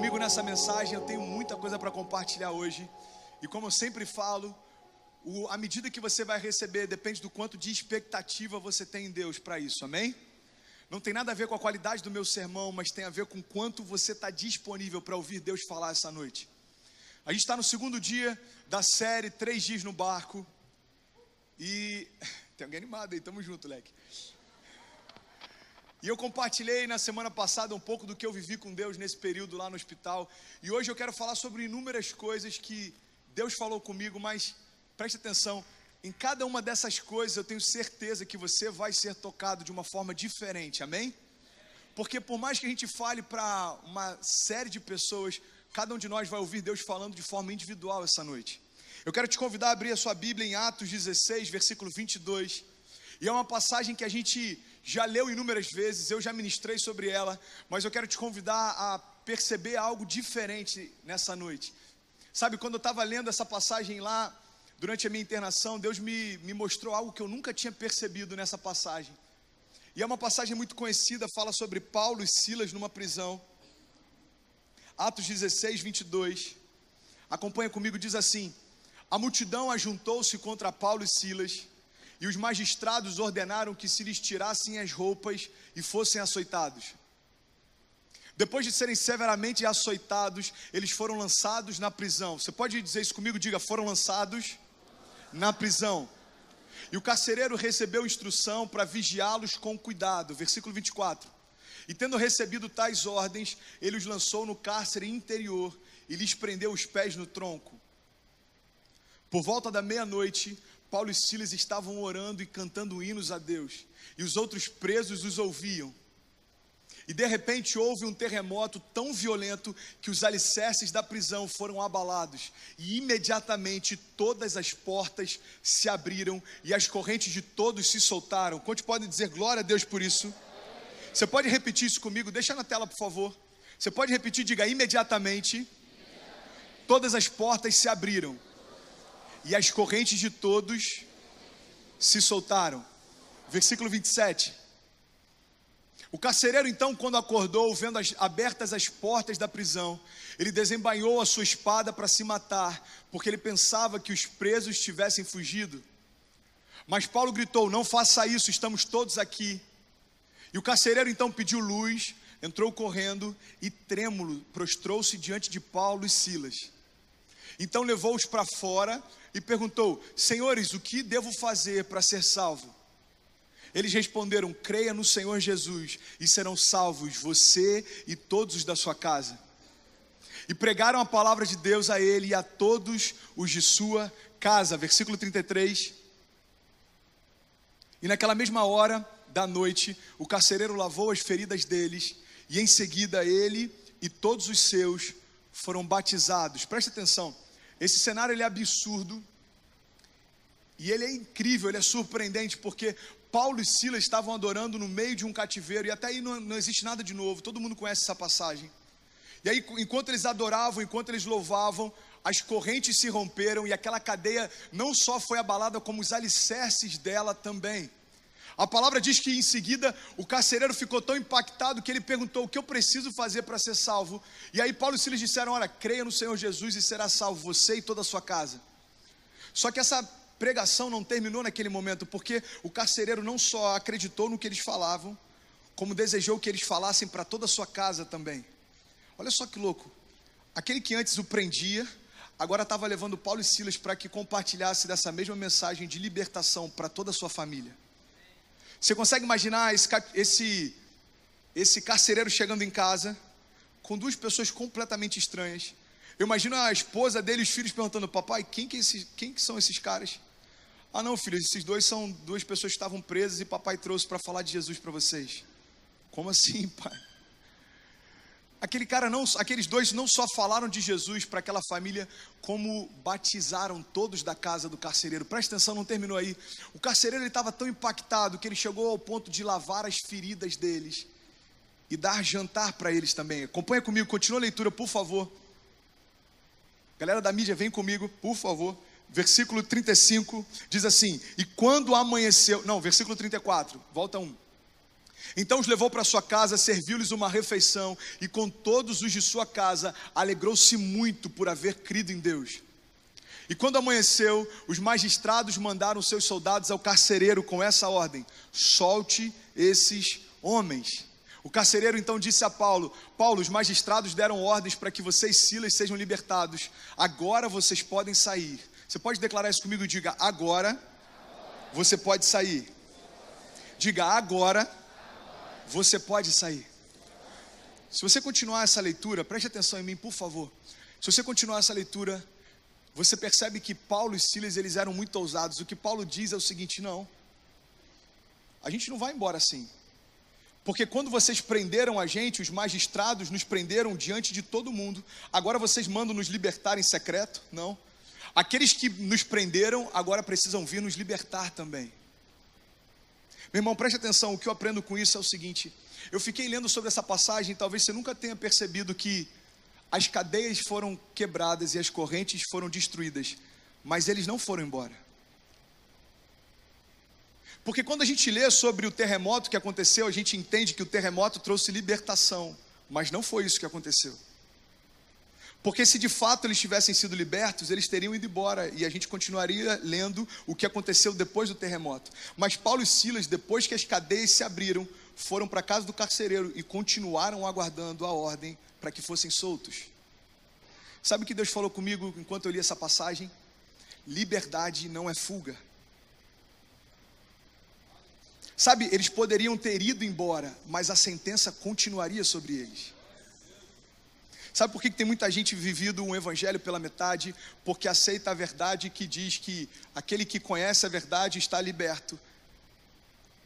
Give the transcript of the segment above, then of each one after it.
comigo nessa mensagem. Eu tenho muita coisa para compartilhar hoje. E como eu sempre falo, a medida que você vai receber depende do quanto de expectativa você tem em Deus para isso, amém? Não tem nada a ver com a qualidade do meu sermão, mas tem a ver com quanto você está disponível para ouvir Deus falar essa noite. A gente está no segundo dia da série 3 dias no barco. E tem alguém animado aí, tamo junto, Leque. E eu compartilhei na semana passada um pouco do que eu vivi com Deus nesse período lá no hospital. E hoje eu quero falar sobre inúmeras coisas que Deus falou comigo, mas preste atenção, em cada uma dessas coisas eu tenho certeza que você vai ser tocado de uma forma diferente, amém? Porque por mais que a gente fale para uma série de pessoas, cada um de nós vai ouvir Deus falando de forma individual essa noite. Eu quero te convidar a abrir a sua Bíblia em Atos 16, versículo 22. E é uma passagem que a gente já leu inúmeras vezes, eu já ministrei sobre ela, mas eu quero te convidar a perceber algo diferente nessa noite. Sabe, quando eu estava lendo essa passagem lá, durante a minha internação, Deus me mostrou algo que eu nunca tinha percebido nessa passagem. E é uma passagem muito conhecida, fala sobre Paulo e Silas numa prisão. Atos 16, 22. Acompanha comigo, diz assim: a multidão ajuntou-se contra Paulo e Silas, e os magistrados ordenaram que se lhes tirassem as roupas e fossem açoitados. Depois de serem severamente açoitados, eles foram lançados na prisão. Você pode dizer isso comigo? Diga: foram lançados na prisão. E o carcereiro recebeu instrução para vigiá-los com cuidado. Versículo 24. E tendo recebido tais ordens, ele os lançou no cárcere interior e lhes prendeu os pés no tronco. Por volta da meia-noite, Paulo e Silas estavam orando e cantando hinos a Deus, e os outros presos os ouviam. E de repente houve um terremoto tão violento que os alicerces da prisão foram abalados, e imediatamente todas as portas se abriram e as correntes de todos se soltaram. Quantos podem dizer glória a Deus por isso? Você pode repetir isso comigo? Deixa na tela, por favor. Você pode repetir, diga: imediatamente todas as portas se abriram e as correntes de todos se soltaram. Versículo 27. O carcereiro então, quando acordou, vendo abertas as portas da prisão, ele desembainhou a sua espada para se matar, porque ele pensava que os presos tivessem fugido. Mas Paulo gritou: não faça isso, estamos todos aqui. E o carcereiro então pediu luz, entrou correndo e trêmulo prostrou-se diante de Paulo e Silas. Então levou-os para fora e perguntou: senhores, o que devo fazer para ser salvo? Eles responderam: creia no Senhor Jesus e serão salvos você e todos os da sua casa. E pregaram a palavra de Deus a ele e a todos os de sua casa. Versículo 33. E naquela mesma hora da noite, o carcereiro lavou as feridas deles, e em seguida ele e todos os seus foram batizados. Preste atenção, esse cenário ele é absurdo, e ele é incrível, ele é surpreendente, porque Paulo e Silas estavam adorando no meio de um cativeiro, e até aí não existe nada de novo, todo mundo conhece essa passagem. E aí, enquanto eles adoravam, enquanto eles louvavam, as correntes se romperam, e aquela cadeia não só foi abalada, como os alicerces dela também. A palavra diz que em seguida o carcereiro ficou tão impactado que ele perguntou: o que eu preciso fazer para ser salvo? E aí Paulo e Silas disseram: olha, creia no Senhor Jesus e será salvo você e toda a sua casa. Só que essa pregação não terminou naquele momento, porque o carcereiro não só acreditou no que eles falavam, como desejou que eles falassem para toda a sua casa também. Olha só que louco, aquele que antes o prendia, agora estava levando Paulo e Silas para que compartilhasse dessa mesma mensagem de libertação para toda a sua família. Você consegue imaginar esse carcereiro chegando em casa com duas pessoas completamente estranhas? Eu imagino a esposa dele e os filhos perguntando: papai, quem que são esses caras? Ah não, filho, esses dois são duas pessoas que estavam presas e papai trouxe para falar de Jesus para vocês. Como assim, pai? Aqueles dois não só falaram de Jesus para aquela família, como batizaram todos da casa do carcereiro. Presta atenção, não terminou aí. O carcereiro estava tão impactado que ele chegou ao ponto de lavar as feridas deles e dar jantar para eles também. Acompanha comigo, continua a leitura, por favor. Galera da mídia, vem comigo, por favor. Versículo 35 diz assim: e quando amanheceu... Não, versículo 34, volta um. Então os levou para sua casa, serviu-lhes uma refeição, e com todos os de sua casa alegrou-se muito por haver crido em Deus. E quando amanheceu, os magistrados mandaram seus soldados ao carcereiro com essa ordem: solte esses homens. O carcereiro então disse a Paulo: Paulo, os magistrados deram ordens para que você e Silas sejam libertados. Agora vocês podem sair. Você pode declarar isso comigo? Diga: agora você pode sair. Diga: agora você pode sair. Se você continuar essa leitura, preste atenção em mim, por favor. Se você continuar essa leitura, você percebe que Paulo e Silas, eles eram muito ousados. O que Paulo diz é o seguinte: não, a gente não vai embora assim. Porque quando vocês prenderam a gente, os magistrados nos prenderam diante de todo mundo. Agora vocês mandam nos libertar em secreto? Não. Aqueles que nos prenderam, agora precisam vir nos libertar também. Meu irmão, preste atenção, o que eu aprendo com isso é o seguinte: eu fiquei lendo sobre essa passagem, talvez você nunca tenha percebido que as cadeias foram quebradas e as correntes foram destruídas, mas eles não foram embora. Porque quando a gente lê sobre o terremoto que aconteceu, a gente entende que o terremoto trouxe libertação, mas não foi isso que aconteceu. Porque se de fato eles tivessem sido libertos, eles teriam ido embora e a gente continuaria lendo o que aconteceu depois do terremoto. Mas Paulo e Silas, depois que as cadeias se abriram, foram para a casa do carcereiro e continuaram aguardando a ordem para que fossem soltos. Sabe o que Deus falou comigo enquanto eu li essa passagem? Liberdade não é fuga. Sabe, eles poderiam ter ido embora, mas a sentença continuaria sobre eles. Sabe por que tem muita gente vivido um evangelho pela metade? Porque aceita a verdade que diz que aquele que conhece a verdade está liberto,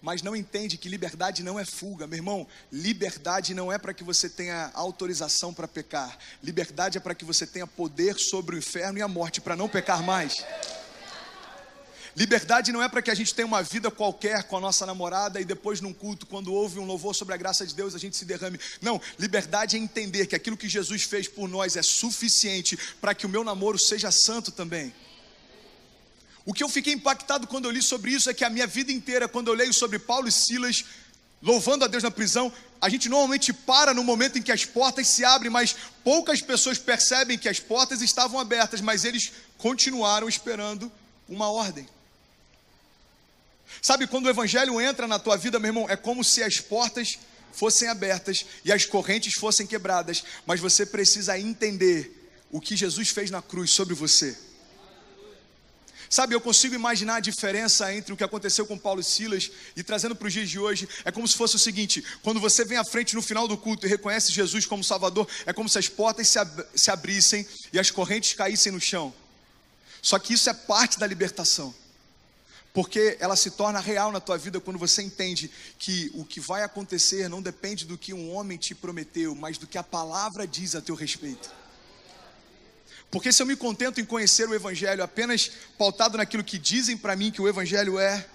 mas não entende que liberdade não é fuga. Meu irmão, liberdade não é para que você tenha autorização para pecar. Liberdade é para que você tenha poder sobre o inferno e a morte para não pecar mais. Liberdade não é para que a gente tenha uma vida qualquer com a nossa namorada e depois num culto, quando houve um louvor sobre a graça de Deus, a gente se derrame. Não, liberdade é entender que aquilo que Jesus fez por nós é suficiente para que o meu namoro seja santo também. O que eu fiquei impactado quando eu li sobre isso é que a minha vida inteira, quando eu leio sobre Paulo e Silas louvando a Deus na prisão, a gente normalmente para no momento em que as portas se abrem, mas poucas pessoas percebem que as portas estavam abertas, mas eles continuaram esperando uma ordem. Sabe, quando o evangelho entra na tua vida, meu irmão, é como se as portas fossem abertas e as correntes fossem quebradas, mas você precisa entender o que Jesus fez na cruz sobre você. Sabe, eu consigo imaginar a diferença entre o que aconteceu com Paulo e Silas e trazendo para os dias de hoje. É como se fosse o seguinte: quando você vem à frente no final do culto e reconhece Jesus como Salvador, é como se as portas se abrissem e as correntes caíssem no chão. Só que isso é parte da libertação, porque ela se torna real na tua vida quando você entende que o que vai acontecer não depende do que um homem te prometeu, mas do que a palavra diz a teu respeito. Porque se eu me contento em conhecer o evangelho apenas pautado naquilo que dizem para mim que o evangelho é,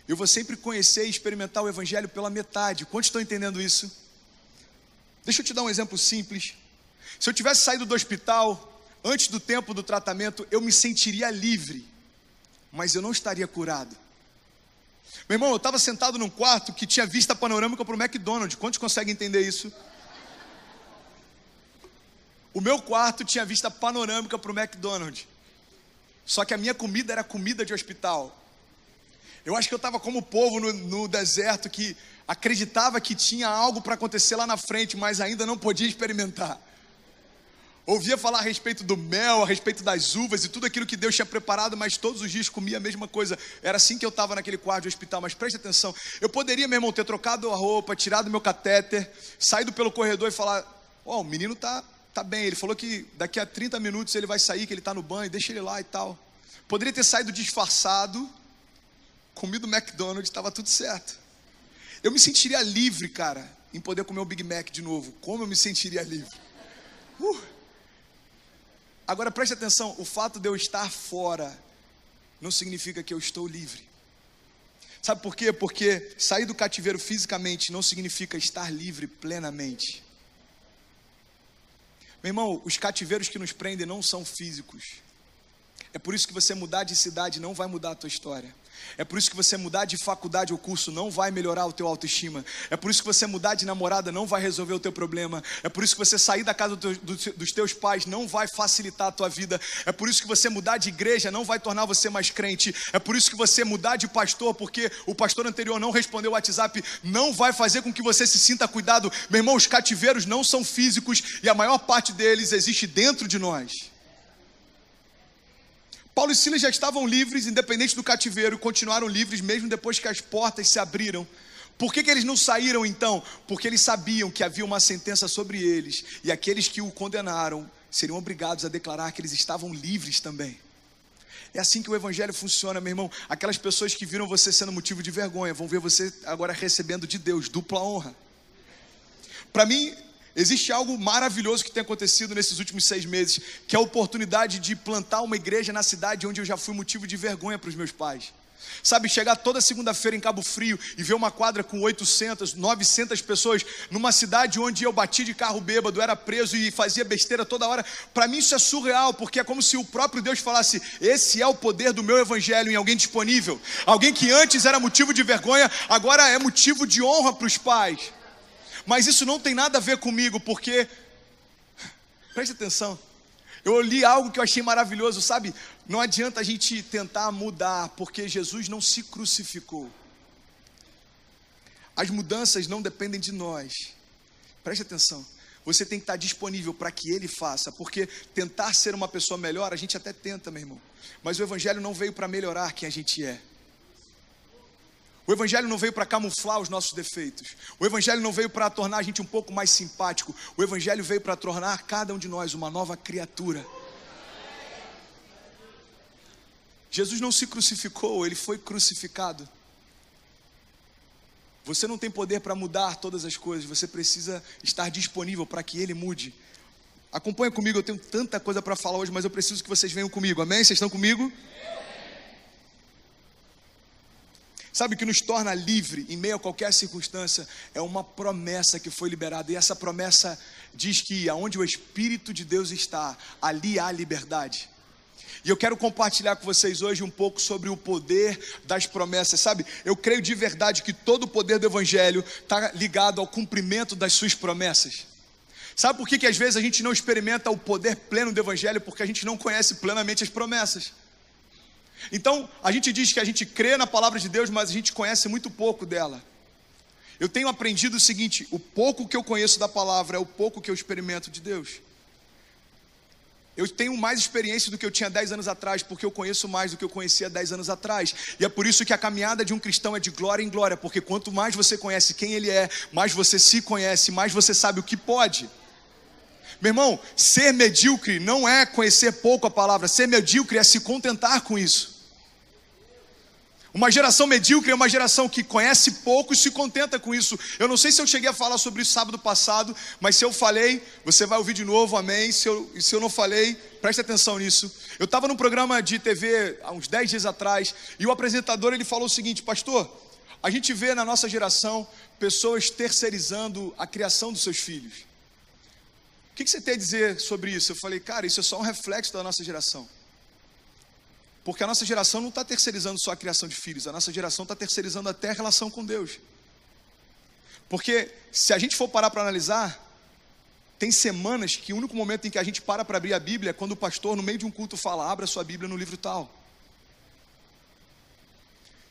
eu vou sempre conhecer e experimentar o evangelho pela metade. Quantos estão entendendo isso? Deixa eu te dar um exemplo simples. Se eu tivesse saído do hospital antes do tempo do tratamento, eu me sentiria livre, mas eu não estaria curado. Meu irmão, eu estava sentado num quarto que tinha vista panorâmica para o McDonald's. Quantos conseguem entender isso? O meu quarto tinha vista panorâmica para o McDonald's. Só que a minha comida era comida de hospital. Eu acho que eu estava como o povo no deserto, que acreditava que tinha algo para acontecer lá na frente, mas ainda não podia experimentar. Ouvia falar a respeito do mel, a respeito das uvas e tudo aquilo que Deus tinha preparado, mas todos os dias comia a mesma coisa. Era assim que eu estava naquele quarto de hospital. Mas preste atenção, eu poderia, meu irmão, ter trocado a roupa, tirado meu catéter, saído pelo corredor e falar: ó, o menino tá bem, ele falou que daqui a 30 minutos ele vai sair, que ele está no banho, deixa ele lá e tal. Poderia ter saído disfarçado, comido McDonald's, estava tudo certo. Eu me sentiria livre, cara, em poder comer um Big Mac de novo. Como eu me sentiria livre? Agora preste atenção, o fato de eu estar fora não significa que eu estou livre. Sabe por quê? Porque sair do cativeiro fisicamente não significa estar livre plenamente. Meu irmão, os cativeiros que nos prendem não são físicos. É por isso que você mudar de cidade não vai mudar a tua história. É por isso que você mudar de faculdade ou curso não vai melhorar o teu autoestima. É por isso que você mudar de namorada não vai resolver o teu problema. É por isso que você sair da casa dos teus pais não vai facilitar a tua vida. É por isso que você mudar de igreja não vai tornar você mais crente. É por isso que você mudar de pastor, porque o pastor anterior não respondeu o WhatsApp, não vai fazer com que você se sinta cuidado. Meu irmão, os cativeiros não são físicos e a maior parte deles existe dentro de nós. Paulo e Silas já estavam livres, independente do cativeiro, continuaram livres mesmo depois que as portas se abriram. Por que eles não saíram então? Porque eles sabiam que havia uma sentença sobre eles, e aqueles que o condenaram seriam obrigados a declarar que eles estavam livres também. É assim que o evangelho funciona, meu irmão. Aquelas pessoas que viram você sendo motivo de vergonha, vão ver você agora recebendo de Deus dupla honra. Para mim, existe algo maravilhoso que tem acontecido nesses últimos 6 meses, que é a oportunidade de plantar uma igreja na cidade onde eu já fui motivo de vergonha para os meus pais. Sabe, chegar toda segunda-feira em Cabo Frio e ver uma quadra com 800, 900 pessoas, numa cidade onde eu bati de carro bêbado, era preso e fazia besteira toda hora. Para mim isso é surreal, porque é como se o próprio Deus falasse: esse é o poder do meu evangelho em alguém disponível. Alguém que antes era motivo de vergonha, agora é motivo de honra para os pais. Mas isso não tem nada a ver comigo, porque, preste atenção, eu li algo que eu achei maravilhoso, sabe? Não adianta a gente tentar mudar, porque Jesus não se crucificou. As mudanças não dependem de nós. Preste atenção, você tem que estar disponível para que Ele faça, porque tentar ser uma pessoa melhor, a gente até tenta, meu irmão, mas o evangelho não veio para melhorar quem a gente é. O evangelho não veio para camuflar os nossos defeitos. O evangelho não veio para tornar a gente um pouco mais simpático. O evangelho veio para tornar cada um de nós uma nova criatura. Jesus não se crucificou, Ele foi crucificado. Você não tem poder para mudar todas as coisas. Você precisa estar disponível para que Ele mude. Acompanha comigo, eu tenho tanta coisa para falar hoje, mas eu preciso que vocês venham comigo, amém? Vocês estão comigo? Sabe o que nos torna livre em meio a qualquer circunstância? É uma promessa que foi liberada. E essa promessa diz que aonde o Espírito de Deus está, ali há liberdade. E eu quero compartilhar com vocês hoje um pouco sobre o poder das promessas. Sabe, eu creio de verdade que todo o poder do Evangelho está ligado ao cumprimento das suas promessas. Sabe por que às vezes a gente não experimenta o poder pleno do Evangelho? Porque a gente não conhece plenamente as promessas. Então, a gente diz que a gente crê na palavra de Deus, mas a gente conhece muito pouco dela. Eu tenho aprendido o seguinte: o pouco que eu conheço da palavra é o pouco que eu experimento de Deus. Eu tenho mais experiência do que eu tinha 10 anos atrás, porque eu conheço mais do que eu conhecia 10 anos atrás. E é por isso que a caminhada de um cristão é de glória em glória, porque quanto mais você conhece quem ele é, mais você se conhece, mais você sabe o que pode. Meu irmão, ser medíocre não é conhecer pouco a palavra. Ser medíocre é se contentar com isso. Uma geração medíocre é uma geração que conhece pouco e se contenta com isso. Eu não sei se eu cheguei a falar sobre isso sábado passado, mas se eu falei, você vai ouvir de novo, amém? Se eu não falei, preste atenção nisso. Eu estava num programa de TV há uns 10 dias atrás, e o apresentador ele falou o seguinte: pastor, a gente vê na nossa geração pessoas terceirizando a criação dos seus filhos. O que você tem a dizer sobre isso? Eu falei: cara, isso é só um reflexo da nossa geração. Porque a nossa geração não está terceirizando só a criação de filhos, a nossa geração está terceirizando até a relação com Deus. Porque se a gente for parar para analisar, tem semanas que o único momento em que a gente para abrir a Bíblia é quando o pastor no meio de um culto fala: abra sua Bíblia no livro tal.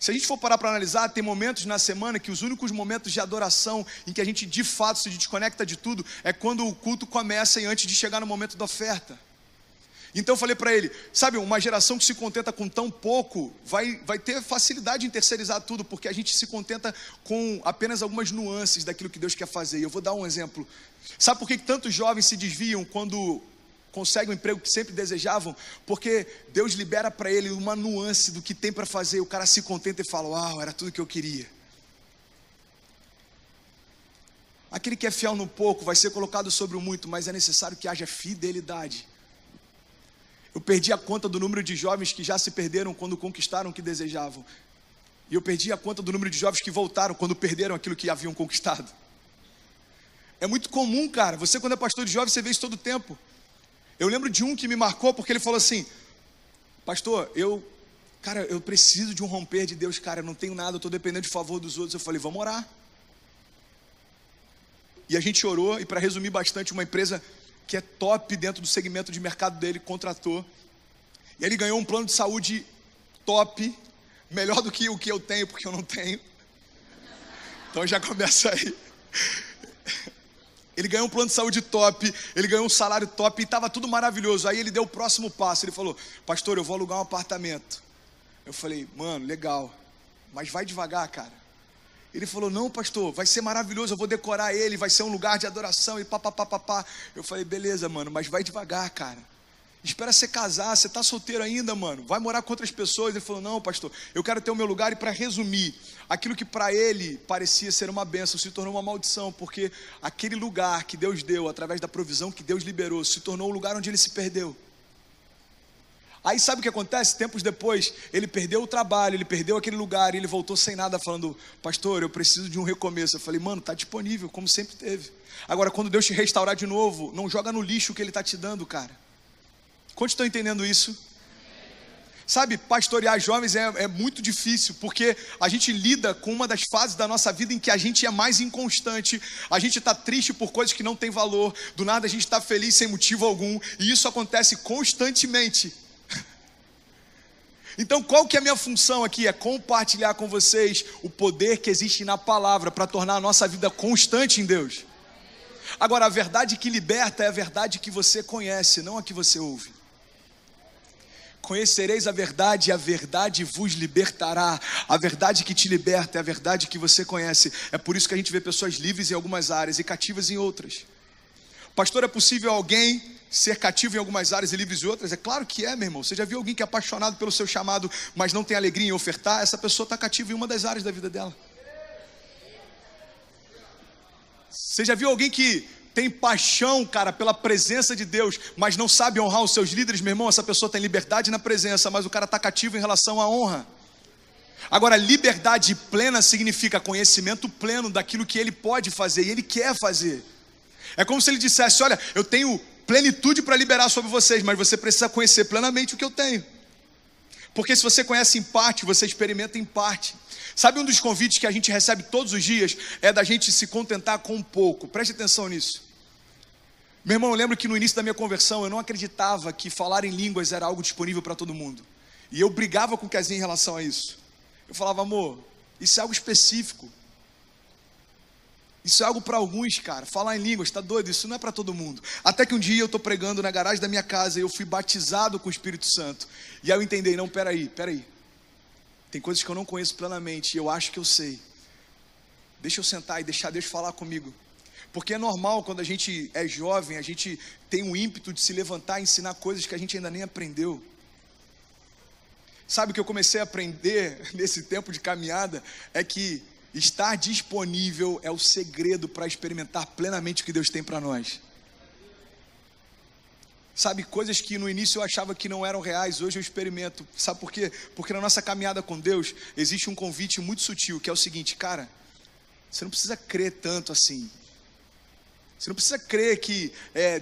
Se a gente for parar para analisar, tem momentos na semana que os únicos momentos de adoração em que a gente de fato se desconecta de tudo é quando o culto começa e antes de chegar no momento da oferta. Então eu falei para ele: sabe, uma geração que se contenta com tão pouco vai ter facilidade em terceirizar tudo, porque a gente se contenta com apenas algumas nuances daquilo que Deus quer fazer. E eu vou dar um exemplo. Sabe por que tantos jovens se desviam quando conseguem o emprego que sempre desejavam? Porque Deus libera para ele uma nuance do que tem para fazer, e o cara se contenta e fala: uau, era tudo que eu queria. Aquele que é fiel no pouco vai ser colocado sobre o muito, mas é necessário que haja fidelidade. Eu perdi a conta do número de jovens que já se perderam quando conquistaram o que desejavam. E eu perdi a conta do número de jovens que voltaram quando perderam aquilo que haviam conquistado. É muito comum, cara. Você, quando é pastor de jovens, você vê isso todo o tempo. Eu lembro de um que me marcou porque ele falou assim: pastor, eu Cara, eu preciso de um romper de Deus, cara, eu não tenho nada, eu estou dependendo de favor dos outros. Eu falei, vamos orar. E a gente orou, e para resumir bastante, uma empresa que é top dentro do segmento de mercado dele, contratou. E ele ganhou um plano de saúde top, melhor do que o que eu tenho, porque eu não tenho. Então já começa aí. Ele ganhou um plano de saúde top, ele ganhou um salário top, e estava tudo maravilhoso. Aí ele deu o próximo passo, ele falou, pastor, eu vou alugar um apartamento. Eu falei, mano, legal, mas vai devagar, cara. Ele falou, não, pastor, vai ser maravilhoso, eu vou decorar ele, vai ser um lugar de adoração e papapá. Eu falei, beleza, mano, mas vai devagar, cara. Espera você casar, você está solteiro ainda, mano, vai morar com outras pessoas. Ele falou, não, pastor, eu quero ter o meu lugar. E para resumir, aquilo que para ele parecia ser uma bênção se tornou uma maldição, porque aquele lugar que Deus deu, através da provisão que Deus liberou, se tornou o lugar onde ele se perdeu. Aí sabe o que acontece? Tempos depois, ele perdeu o trabalho, ele perdeu aquele lugar, e ele voltou sem nada, falando, pastor, eu preciso de um recomeço. Eu falei, mano, está disponível, como sempre teve. Agora, quando Deus te restaurar de novo, não joga no lixo o que Ele está te dando, cara. Quantos estão entendendo isso? Sabe, pastorear jovens é muito difícil, porque a gente lida com uma das fases da nossa vida em que a gente é mais inconstante, a gente está triste por coisas que não têm valor, do nada a gente está feliz sem motivo algum, e isso acontece constantemente. Então qual que é a minha função aqui? É compartilhar com vocês o poder que existe na palavra, para tornar a nossa vida constante em Deus. Agora, a verdade que liberta é a verdade que você conhece, não a que você ouve. Conhecereis a verdade e a verdade vos libertará. A verdade que te liberta é a verdade que você conhece. É por isso que a gente vê pessoas livres em algumas áreas e cativas em outras. Pastor, é possível alguém ser cativo em algumas áreas e livres em outras? É claro que é, meu irmão. Você já viu alguém que é apaixonado pelo seu chamado, mas não tem alegria em ofertar? Essa pessoa está cativa em uma das áreas da vida dela. Você já viu alguém que tem paixão, cara, pela presença de Deus, mas não sabe honrar os seus líderes? Meu irmão, essa pessoa tem liberdade na presença, mas o cara está cativo em relação à honra. Agora, liberdade plena significa conhecimento pleno daquilo que ele pode fazer e ele quer fazer. É como se ele dissesse, olha, eu tenho plenitude para liberar sobre vocês, mas você precisa conhecer plenamente o que eu tenho. Porque se você conhece em parte, você experimenta em parte. Sabe, um dos convites que a gente recebe todos os dias é da gente se contentar com um pouco. Preste atenção nisso. Meu irmão, eu lembro que no início da minha conversão eu não acreditava que falar em línguas era algo disponível para todo mundo. E eu brigava com o Kezinho em relação a isso. Eu falava, amor, isso é algo específico. Isso é algo para alguns, cara. Falar em línguas, tá doido? Isso não é para todo mundo. Até que um dia eu estou pregando na garagem da minha casa e eu fui batizado com o Espírito Santo. E aí eu entendi, não, peraí. Tem coisas que eu não conheço plenamente e eu acho que eu sei. Deixa eu sentar e deixar Deus falar comigo. Porque é normal, quando a gente é jovem, a gente tem um ímpeto de se levantar e ensinar coisas que a gente ainda nem aprendeu. Sabe o que eu comecei a aprender nesse tempo de caminhada? É que estar disponível é o segredo para experimentar plenamente o que Deus tem para nós. Sabe, coisas que no início eu achava que não eram reais, hoje eu experimento. Sabe por quê? Porque na nossa caminhada com Deus existe um convite muito sutil, que é o seguinte, cara, você não precisa crer tanto assim. Você não precisa crer que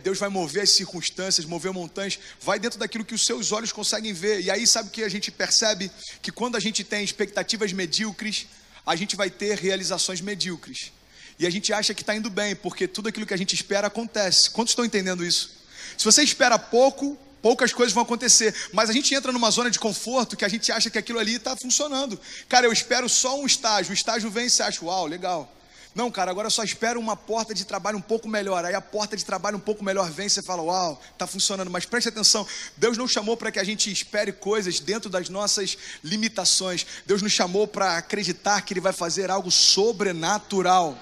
Deus vai mover as circunstâncias, mover montanhas. Vai dentro daquilo que os seus olhos conseguem ver. E aí sabe o que a gente percebe? Que quando a gente tem expectativas medíocres, a gente vai ter realizações medíocres. E a gente acha que está indo bem, porque tudo aquilo que a gente espera acontece. Quantos estão entendendo isso? Se você espera poucas coisas vão acontecer. Mas a gente entra numa zona de conforto que a gente acha que aquilo ali está funcionando. Cara, eu espero só um estágio. O estágio vem e você acha, uau, legal. Não, cara, agora eu só espero uma porta de trabalho um pouco melhor. Aí a porta de trabalho um pouco melhor vem e você fala, uau, está funcionando. Mas preste atenção, Deus não chamou para que a gente espere coisas dentro das nossas limitações. Deus nos chamou para acreditar que Ele vai fazer algo sobrenatural.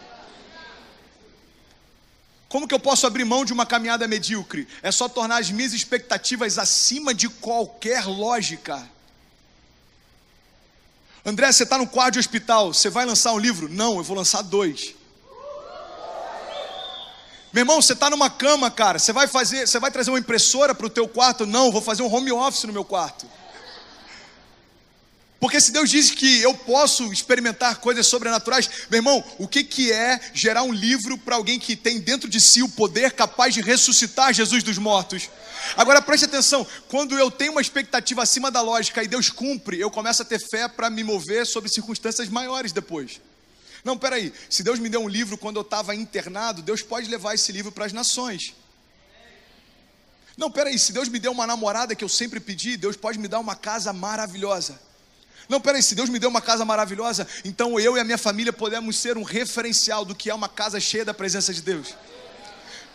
Como que eu posso abrir mão de uma caminhada medíocre? É só tornar as minhas expectativas acima de qualquer lógica. André, você está no quarto de hospital, você vai lançar um livro? Não, eu vou lançar 2. Meu irmão, você está numa cama, cara, você vai trazer uma impressora para o teu quarto? Não, eu vou fazer um home office no meu quarto. Porque se Deus diz que eu posso experimentar coisas sobrenaturais, meu irmão, o que é gerar um livro para alguém que tem dentro de si o poder capaz de ressuscitar Jesus dos mortos? Agora preste atenção, quando eu tenho uma expectativa acima da lógica e Deus cumpre, eu começo a ter fé para me mover sobre circunstâncias maiores depois. Não, peraí, se Deus me deu um livro quando eu estava internado, Deus pode levar esse livro para as nações. Não, peraí, se Deus me deu uma namorada que eu sempre pedi, Deus pode me dar uma casa maravilhosa. Não, peraí, se Deus me deu uma casa maravilhosa, então eu e a minha família podemos ser um referencial do que é uma casa cheia da presença de Deus.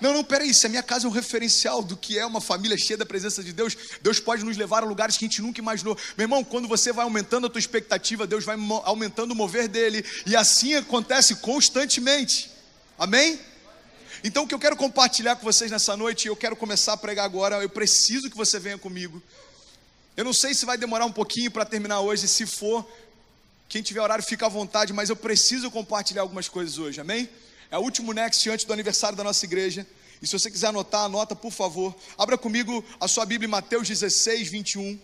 Não, peraí, se a minha casa é um referencial do que é uma família cheia da presença de Deus, Deus pode nos levar a lugares que a gente nunca imaginou. Meu irmão, quando você vai aumentando a tua expectativa, Deus vai aumentando o mover dele, e assim acontece constantemente, amém? Então o que eu quero compartilhar com vocês nessa noite, eu quero começar a pregar agora, eu preciso que você venha comigo. Eu não sei se vai demorar um pouquinho para terminar hoje, se for, quem tiver horário fica à vontade, mas eu preciso compartilhar algumas coisas hoje, amém? É o último Next antes do aniversário da nossa igreja, e se você quiser anotar, anota por favor. Abra comigo a sua Bíblia em Mateus 16, 21.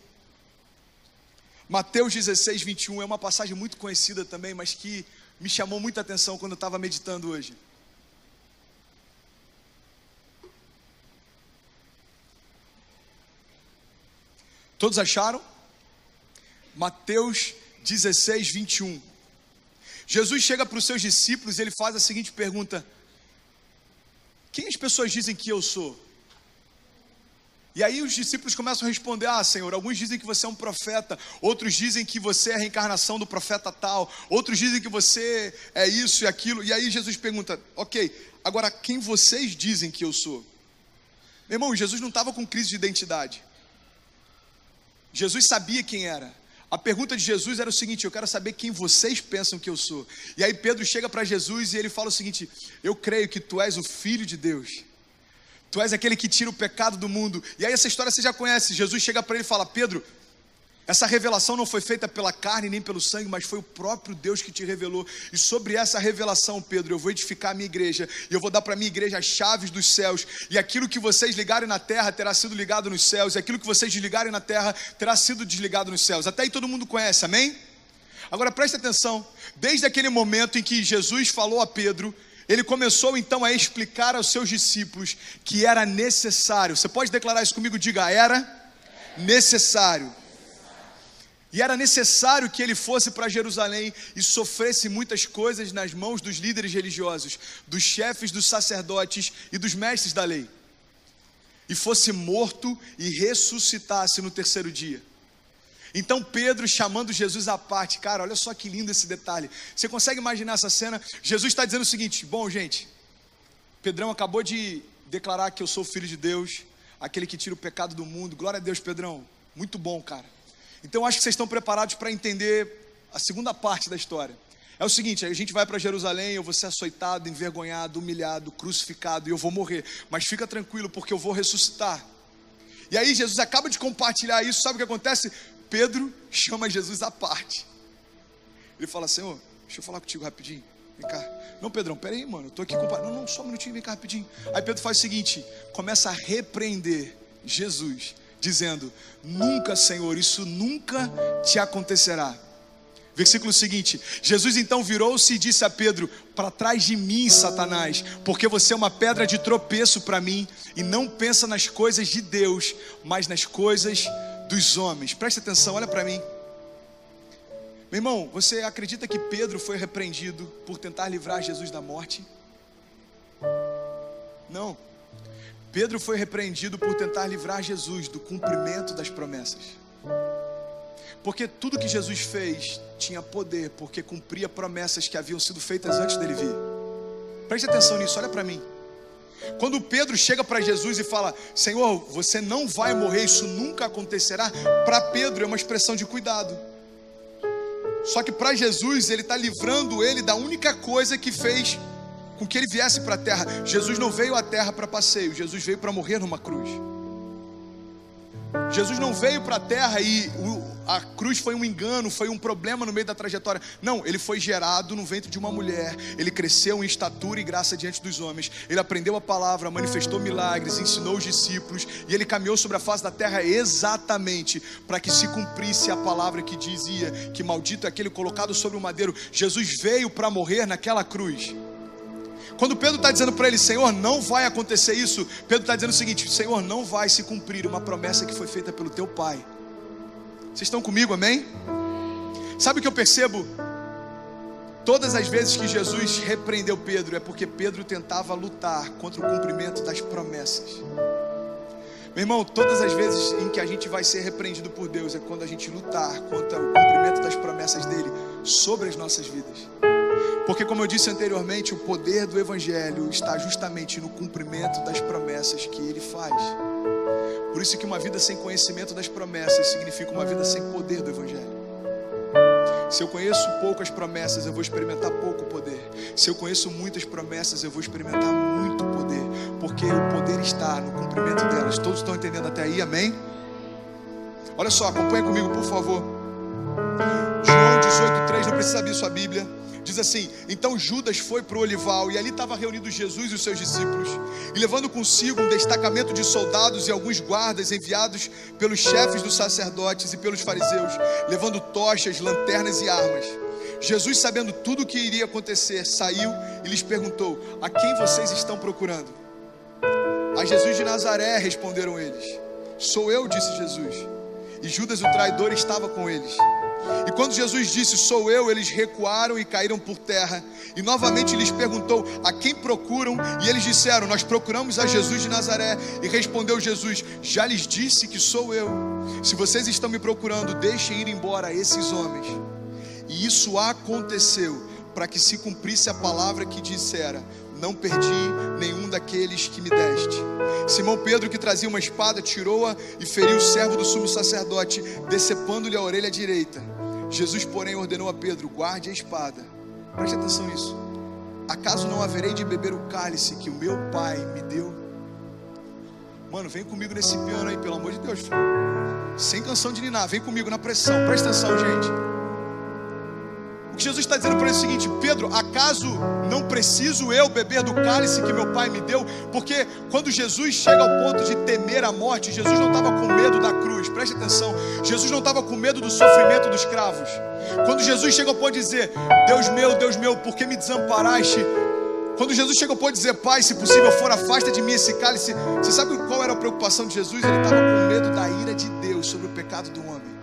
Mateus 16, 21 é uma passagem muito conhecida também, mas que me chamou muita atenção quando eu estava meditando hoje. Todos acharam? Mateus 16, 21. Jesus chega para os seus discípulos e ele faz a seguinte pergunta: quem as pessoas dizem que eu sou? E aí os discípulos começam a responder: ah, Senhor, alguns dizem que você é um profeta, outros dizem que você é a reencarnação do profeta tal, outros dizem que você é isso e aquilo. E aí Jesus pergunta: ok, agora quem vocês dizem que eu sou? Meu irmão, Jesus não estava com crise de identidade. Jesus sabia quem era. A pergunta de Jesus era o seguinte: eu quero saber quem vocês pensam que eu sou. E aí Pedro chega para Jesus e ele fala o seguinte: eu creio que tu és o Filho de Deus, tu és aquele que tira o pecado do mundo. E aí essa história você já conhece. Jesus chega para ele e fala: Pedro, essa revelação não foi feita pela carne nem pelo sangue, mas foi o próprio Deus que te revelou. E sobre essa revelação, Pedro, eu vou edificar a minha igreja, e eu vou dar para a minha igreja as chaves dos céus, e aquilo que vocês ligarem na terra terá sido ligado nos céus, e aquilo que vocês desligarem na terra terá sido desligado nos céus. Até aí todo mundo conhece, amém? Agora preste atenção, desde aquele momento em que Jesus falou a Pedro, ele começou então a explicar aos seus discípulos que era necessário. Você pode declarar isso comigo? Diga: era necessário. E era necessário que ele fosse para Jerusalém e sofresse muitas coisas nas mãos dos líderes religiosos, dos chefes dos sacerdotes e dos mestres da lei, e fosse morto e ressuscitasse no terceiro dia. Então Pedro, chamando Jesus à parte, cara, olha só que lindo esse detalhe. Você consegue imaginar essa cena? Jesus está dizendo o seguinte: bom, gente, Pedrão acabou de declarar que eu sou o Filho de Deus, aquele que tira o pecado do mundo. Glória a Deus, Pedrão, muito bom, cara. Então acho que vocês estão preparados para entender a segunda parte da história. É o seguinte: a gente vai para Jerusalém, eu vou ser açoitado, envergonhado, humilhado, crucificado, e eu vou morrer, mas fica tranquilo, porque eu vou ressuscitar. E aí Jesus acaba de compartilhar isso. Sabe o que acontece? Pedro chama Jesus à parte. Ele fala: Senhor, deixa eu falar contigo rapidinho, vem cá. Não, Pedrão, peraí, mano, eu estou aqui compartilhando. Não, só um minutinho, vem cá rapidinho. Aí Pedro faz o seguinte, começa a repreender Jesus, dizendo: nunca, Senhor, isso nunca te acontecerá. Versículo seguinte: Jesus então virou-se e disse a Pedro: para trás de mim, Satanás, porque você é uma pedra de tropeço para mim, e não pensa nas coisas de Deus, mas nas coisas dos homens. Preste atenção, olha para mim. Meu irmão, você acredita que Pedro foi repreendido por tentar livrar Jesus da morte? Não. Pedro foi repreendido por tentar livrar Jesus do cumprimento das promessas. Porque tudo que Jesus fez tinha poder, porque cumpria promessas que haviam sido feitas antes dele vir. Preste atenção nisso, olha para mim. Quando Pedro chega para Jesus e fala: Senhor, você não vai morrer, isso nunca acontecerá, para Pedro é uma expressão de cuidado. Só que para Jesus, ele está livrando ele da única coisa que fez com que ele viesse para a terra. Jesus não veio à terra para passeio, Jesus veio para morrer numa cruz. Jesus não veio para a terra e a cruz foi um engano, foi um problema no meio da trajetória. Não, ele foi gerado no ventre de uma mulher. Ele cresceu em estatura e graça diante dos homens. Ele aprendeu a palavra, manifestou milagres, ensinou os discípulos. E ele caminhou sobre a face da terra exatamente para que se cumprisse a palavra que dizia que maldito é aquele colocado sobre o madeiro. Jesus veio para morrer naquela cruz. Quando Pedro está dizendo para ele, Senhor, não vai acontecer isso, Pedro está dizendo o seguinte: Senhor, não vai se cumprir uma promessa que foi feita pelo teu Pai. Vocês estão comigo, amém? Sabe o que eu percebo? Todas as vezes que Jesus repreendeu Pedro, é porque Pedro tentava lutar contra o cumprimento das promessas. Meu irmão, todas as vezes em que a gente vai ser repreendido por Deus, é quando a gente lutar contra o cumprimento das promessas dele sobre as nossas vidas. Porque, como eu disse anteriormente, o poder do Evangelho está justamente no cumprimento das promessas que ele faz. Por isso que uma vida sem conhecimento das promessas significa uma vida sem poder do Evangelho. Se eu conheço poucas promessas, eu vou experimentar pouco poder. Se eu conheço muitas promessas, eu vou experimentar muito poder. Porque o poder está no cumprimento delas. Todos estão entendendo até aí, amém? Olha só, acompanha comigo, por favor. João 18:3, não precisa abrir sua Bíblia. Diz assim: então Judas foi para o olival, e ali estava reunido Jesus e os seus discípulos, e levando consigo um destacamento de soldados e alguns guardas enviados pelos chefes dos sacerdotes e pelos fariseus, levando tochas, lanternas e armas. Jesus, sabendo tudo o que iria acontecer, saiu e lhes perguntou: a quem vocês estão procurando? A Jesus de Nazaré, responderam eles. Sou eu, disse Jesus. E Judas, o traidor, estava com eles. E quando Jesus disse, sou eu, eles recuaram e caíram por terra. E novamente lhes perguntou, a quem procuram? E eles disseram, nós procuramos a Jesus de Nazaré. E respondeu Jesus, já lhes disse que sou eu. Se vocês estão me procurando, deixem ir embora esses homens. E isso aconteceu para que se cumprisse a palavra que dissera, não perdi nenhum daqueles que me deste. Simão Pedro, que trazia uma espada, tirou-a e feriu o servo do sumo sacerdote, decepando-lhe a orelha direita. Jesus, porém, ordenou a Pedro, guarde a espada. Preste atenção nisso. Acaso não haverei de beber o cálice que o meu Pai me deu? Mano, vem comigo nesse piano aí, pelo amor de Deus, filho. Sem canção de ninar, vem comigo na pressão. Presta atenção, gente. O que Jesus está dizendo para ele é o seguinte, Pedro, acaso não preciso eu beber do cálice que meu Pai me deu? Porque quando Jesus chega ao ponto de temer a morte, Jesus não estava com medo da cruz, preste atenção, Jesus não estava com medo do sofrimento dos cravos. Quando Jesus chega ao ponto de dizer, Deus meu, por que me desamparaste? Quando Jesus chega ao ponto de dizer, Pai, se possível for, afasta de mim esse cálice. Você sabe qual era a preocupação de Jesus? Ele estava com medo da ira de Deus sobre o pecado do homem.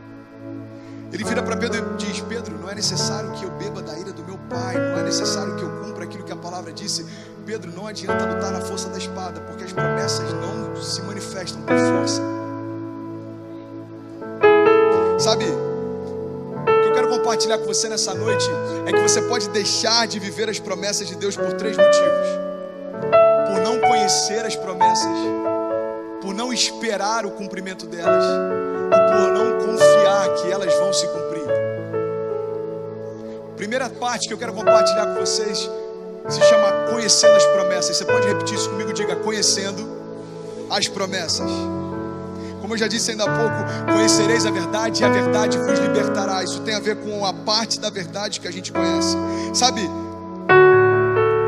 Ele vira para Pedro e diz, Pedro, não é necessário que eu beba da ira do meu Pai, não é necessário que eu cumpra aquilo que a palavra disse. Pedro, não adianta lutar na força da espada, porque as promessas não se manifestam por força. Sabe, o que eu quero compartilhar com você nessa noite é que você pode deixar de viver as promessas de Deus por 3 motivos. Por não conhecer as promessas, por não esperar o cumprimento delas, por não confiar que elas vão se cumprir. Primeira parte que eu quero compartilhar com vocês se chama conhecendo as promessas. Você pode repetir isso comigo? Diga, conhecendo as promessas. Como eu já disse ainda há pouco, conhecereis a verdade e a verdade vos libertará. Isso tem a ver com a parte da verdade que a gente conhece. Sabe,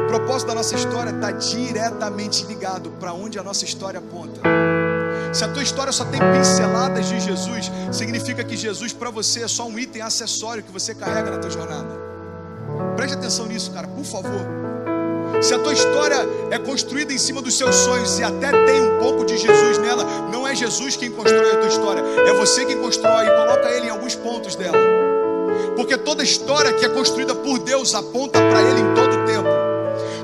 o propósito da nossa história está diretamente ligado para onde a nossa história aponta. Se a tua história só tem pinceladas de Jesus, significa que Jesus para você é só um item acessório que você carrega na tua jornada. Preste atenção nisso, cara, por favor. Se a tua história é construída em cima dos seus sonhos e até tem um pouco de Jesus nela, não é Jesus quem constrói a tua história, é você quem constrói e coloca ele em alguns pontos dela. Porque toda história que é construída por Deus aponta para ele em todo o tempo.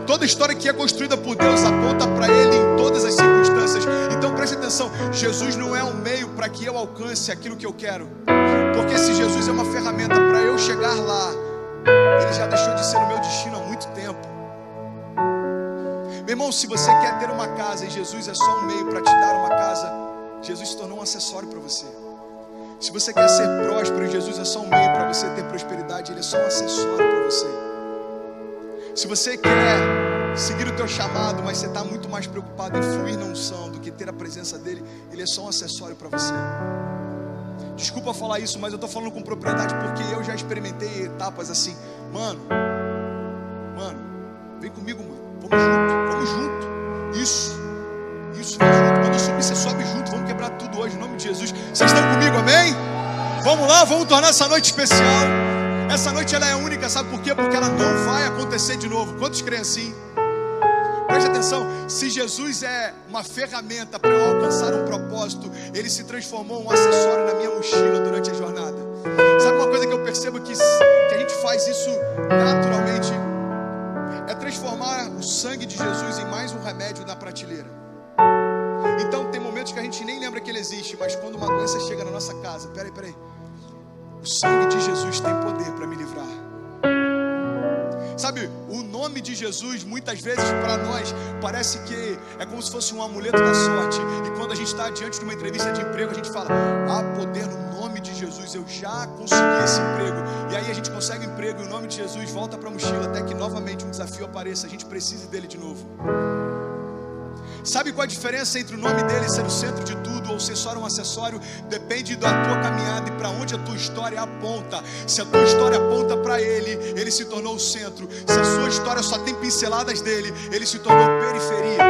Toda história que é construída por Deus aponta para ele em todas as circunstâncias. Então preste atenção, Jesus não é um meio para que eu alcance aquilo que eu quero. Porque se Jesus é uma ferramenta para eu chegar lá, ele já deixou de ser o meu destino há muito tempo. Meu irmão, se você quer ter uma casa e Jesus é só um meio para te dar uma casa, Jesus se tornou um acessório para você. Se você quer ser próspero e Jesus é só um meio para você ter prosperidade, ele é só um acessório para você. Se você quer seguir o teu chamado, mas você está muito mais preocupado em fluir na unção do que ter a presença dele, ele é só um acessório para você. Desculpa falar isso, mas eu estou falando com propriedade porque eu já experimentei etapas assim. Mano, vem comigo, mano. Vamos junto. Isso, vem junto. Quando eu subir, você sobe junto. Vamos quebrar tudo hoje, em nome de Jesus. Vocês estão comigo, amém? Vamos lá, vamos tornar essa noite especial. Essa noite ela é única, sabe por quê? Porque ela não vai acontecer de novo. Quantos creem assim? Preste atenção, se Jesus é uma ferramenta para eu alcançar um propósito, Ele se transformou em um acessório na minha mochila durante a jornada. Sabe uma coisa que eu percebo que a gente faz isso naturalmente? É transformar o sangue de Jesus em mais um remédio na prateleira. Então tem momentos que a gente nem lembra que Ele existe, mas quando uma doença chega na nossa casa, peraí, o sangue de Jesus tem poder para me livrar. Sabe, o nome de Jesus muitas vezes para nós parece que é como se fosse um amuleto da sorte. E quando a gente está diante de uma entrevista de emprego, a gente fala: há poder no nome de Jesus, eu já consegui esse emprego. E aí a gente consegue o emprego e o nome de Jesus volta para a mochila até que novamente um desafio apareça, a gente precise dele de novo. Sabe qual a diferença entre o nome dele ser o centro de tudo ou ser só um acessório? Depende da tua caminhada e para onde a tua história aponta. Se a tua história aponta para ele, ele se tornou o centro. Se a sua história só tem pinceladas dele, ele se tornou periferia.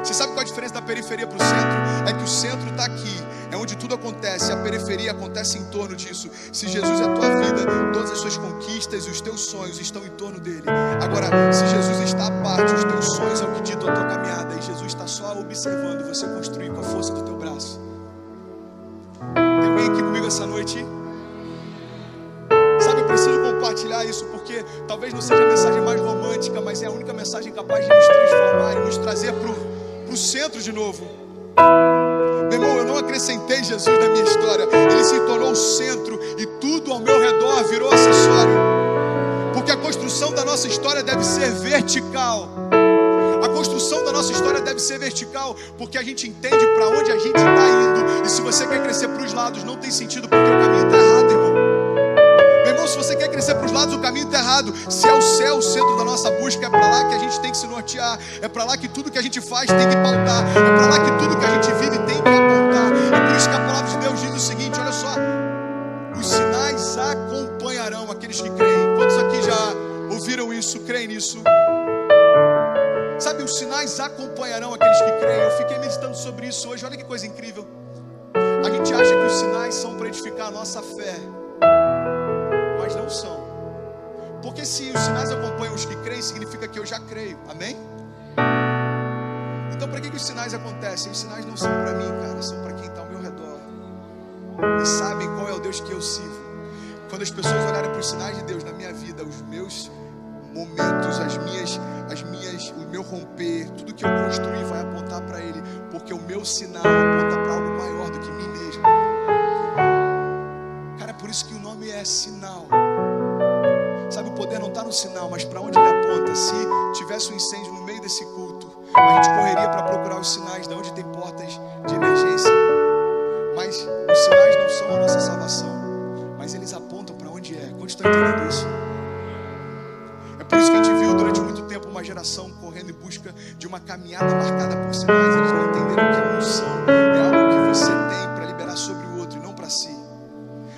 Você sabe qual a diferença da periferia para o centro? É que o centro está aqui, é onde tudo acontece. A periferia acontece em torno disso. Se Jesus é a tua vida, todas as suas conquistas e os teus sonhos estão em torno dele. Agora, se Jesus está à parte, os teus sonhos é o que dita a tua caminhada, e Jesus está só observando você construir com a força do teu braço. Tem alguém aqui comigo essa noite? Sabe, eu preciso compartilhar isso porque talvez não seja a mensagem mais romântica, mas é a única mensagem capaz de nos transformar e nos trazer para o centro de novo. Meu irmão, eu não acrescentei Jesus na minha história, ele se tornou o centro e tudo ao meu redor virou acessório. Porque a construção da nossa história deve ser vertical. A construção da nossa história deve ser vertical, porque a gente entende para onde a gente está indo. E se você quer crescer para os lados, não tem sentido, porque o caminho está errado, irmão. Meu irmão, se você quer crescer para os lados, o caminho está errado. Se é o céu o centro da nossa busca, é para lá que a gente tem que se nortear. É para lá que tudo que a gente faz tem que pautar. É para lá que tudo que a gente vive tem que apontar. É por isso que a palavra de Deus diz o seguinte, olha só: os sinais acompanharão aqueles que creem. Quantos aqui já ouviram isso, creem nisso? Sabe, os sinais acompanharão aqueles que creem. Eu fiquei meditando sobre isso hoje, olha que coisa incrível. A gente acha que os sinais são para edificar a nossa fé, mas não são. Porque se os sinais acompanham os que creem, significa que eu já creio, amém? Então para que os sinais acontecem? Os sinais não são para mim, cara, são para quem está ao meu redor e sabem qual é o Deus que eu sirvo. Quando as pessoas olharem para os sinais de Deus na minha vida, os meus momentos, o meu romper, tudo que eu construí vai apontar para Ele, porque o meu sinal aponta para algo maior do que mim mesmo. Cara, é por isso que o nome é sinal. Sabe, o poder não está no sinal, mas para onde ele aponta. Se tivesse um incêndio no meio desse culto, a gente correria para procurar os sinais de onde tem portas de emergência. Mas os sinais não são a nossa salvação, mas eles apontam para onde é. Quantos estão entendendo isso? É por isso que a gente viu durante muito tempo uma geração correndo em busca de uma caminhada marcada por sinais. Eles não entenderam que a unção é algo que você tem para liberar sobre o outro e não para si.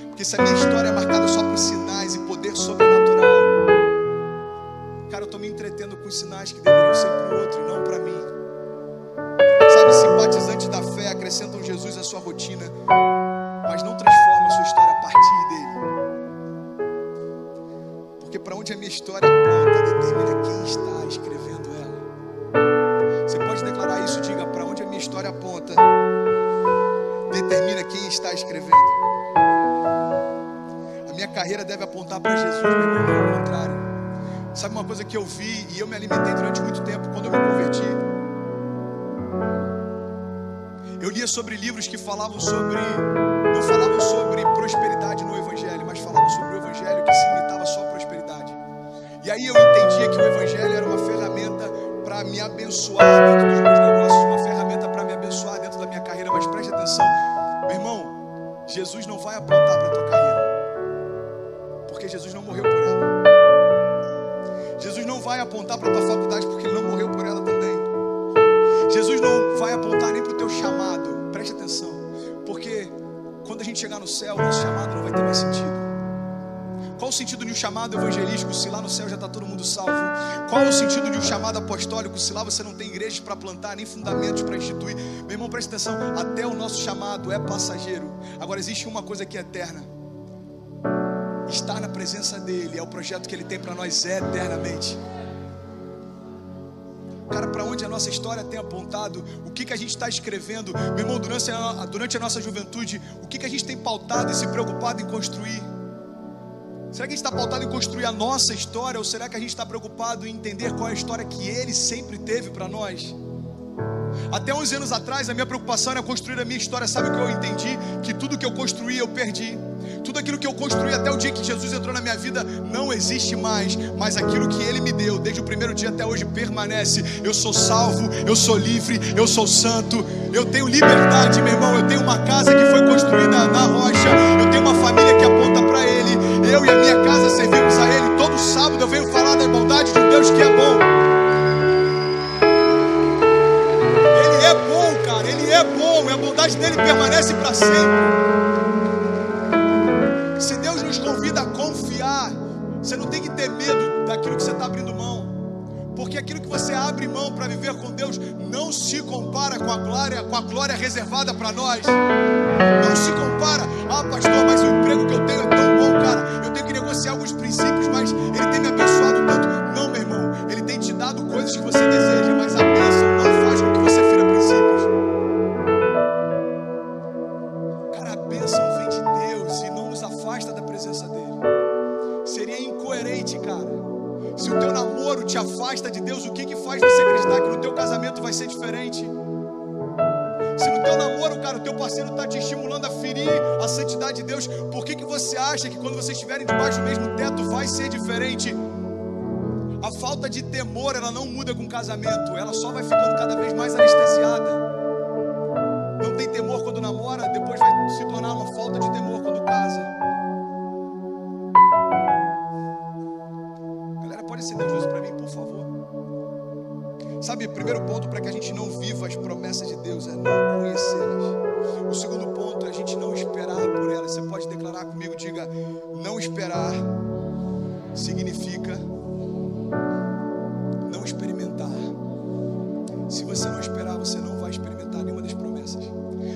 Porque se a minha história é marcada só por sinais e poder sobrenatural, cara, eu estou me entretendo com os sinais que deveriam ser para o outro e não para mim. Sabe, simpatizantes da fé acrescentam Jesus à sua rotina, mas não transformam a sua história a partir dele. Porque para onde a minha história aponta, determina quem está escrevendo ela. Você pode declarar isso, diga: para onde a minha história aponta, determina quem está escrevendo. A minha carreira deve apontar para Jesus, meu irmão, não ao contrário. Sabe uma coisa que eu vi e eu me alimentei durante muito tempo quando eu me converti? Eu lia sobre livros que falavam sobre, não falavam sobre prosperidade no Evangelho, mas falavam sobre o Evangelho que se limitava só à prosperidade. E aí eu entendia que o Evangelho era uma ferramenta para me abençoar dentro dos meus negócios, uma ferramenta para me abençoar dentro da minha carreira. Mas preste atenção, meu irmão, Jesus não vai apontar para a tua carreira, porque Jesus não morreu por ela. Jesus não vai apontar para a tua faculdade, porque Ele não morreu por ela também. Jesus não vai apontar nem para o teu chamado, preste atenção, porque quando a gente chegar no céu, nosso chamado não vai ter mais sentido. Qual o sentido de um chamado evangelístico se lá no céu já está todo mundo salvo? Qual o sentido de um chamado apostólico se lá você não tem igrejas para plantar, nem fundamentos para instituir? Meu irmão, presta atenção, até o nosso chamado é passageiro. Agora existe uma coisa que é eterna: estar na presença dele. É o projeto que ele tem para nós eternamente. Cara, para onde a nossa história tem apontado, o que a gente está escrevendo? Meu irmão, durante a nossa juventude, o que a gente tem pautado e se preocupado em construir? Será que a gente está pautado em construir a nossa história, ou será que a gente está preocupado em entender qual é a história que ele sempre teve para nós? Até 11 anos atrás, a minha preocupação era construir a minha história. Sabe o que eu entendi? Que tudo que eu construí, eu perdi. Tudo aquilo que eu construí até o dia que Jesus entrou na minha vida não existe mais. Mas aquilo que ele me deu, desde o primeiro dia até hoje, permanece. Eu sou salvo, eu sou livre, eu sou santo. Eu tenho liberdade, meu irmão. Eu tenho uma casa que foi construída na rocha. Eu tenho uma família que aponta para ele. Eu e a minha casa servimos a ele. Todo sábado eu venho falar da bondade de um Deus que é bom. Ele é bom, cara. Ele é bom. E a bondade dele permanece para sempre. Se Deus nos convida a confiar, você não tem que ter medo daquilo que você está abrindo mão. Porque aquilo que você abre mão para viver com Deus não se compara com a glória reservada para nós. Não se compara. Ah, pastor, mas o emprego que eu tenho é tão bom, cara. Eu tenho que negociar alguns princípios, mas ele tem me abençoado tanto. Não, meu irmão, ele tem te dado coisas que você deseja, mas a bênção não faz com que você fira princípios. Cara, a bênção vem de Deus e não nos afasta da presença dele. Seria incoerente, cara, se o teu namoro te afasta de Deus. O que faz você acreditar que no teu casamento vai ser diferente? Se no teu namoro, cara, o teu parceiro está te estimulando a ferir a santidade de Deus, por que você acha que quando vocês estiverem debaixo do mesmo teto vai ser diferente? A falta de temor, ela não muda com o casamento, ela só vai ficando cada vez mais anestesiada. Não tem temor quando namora, depois vai se tornar uma falta de temor quando casa. Galera, pode acender a luz para mim, por favor? Sabe, o primeiro ponto para que a gente não viva as promessas de Deus é não conhecê-las. O segundo ponto é a gente não esperar por elas. Você pode declarar comigo, diga: não esperar significa não experimentar. Se você não esperar, você não vai experimentar nenhuma das promessas.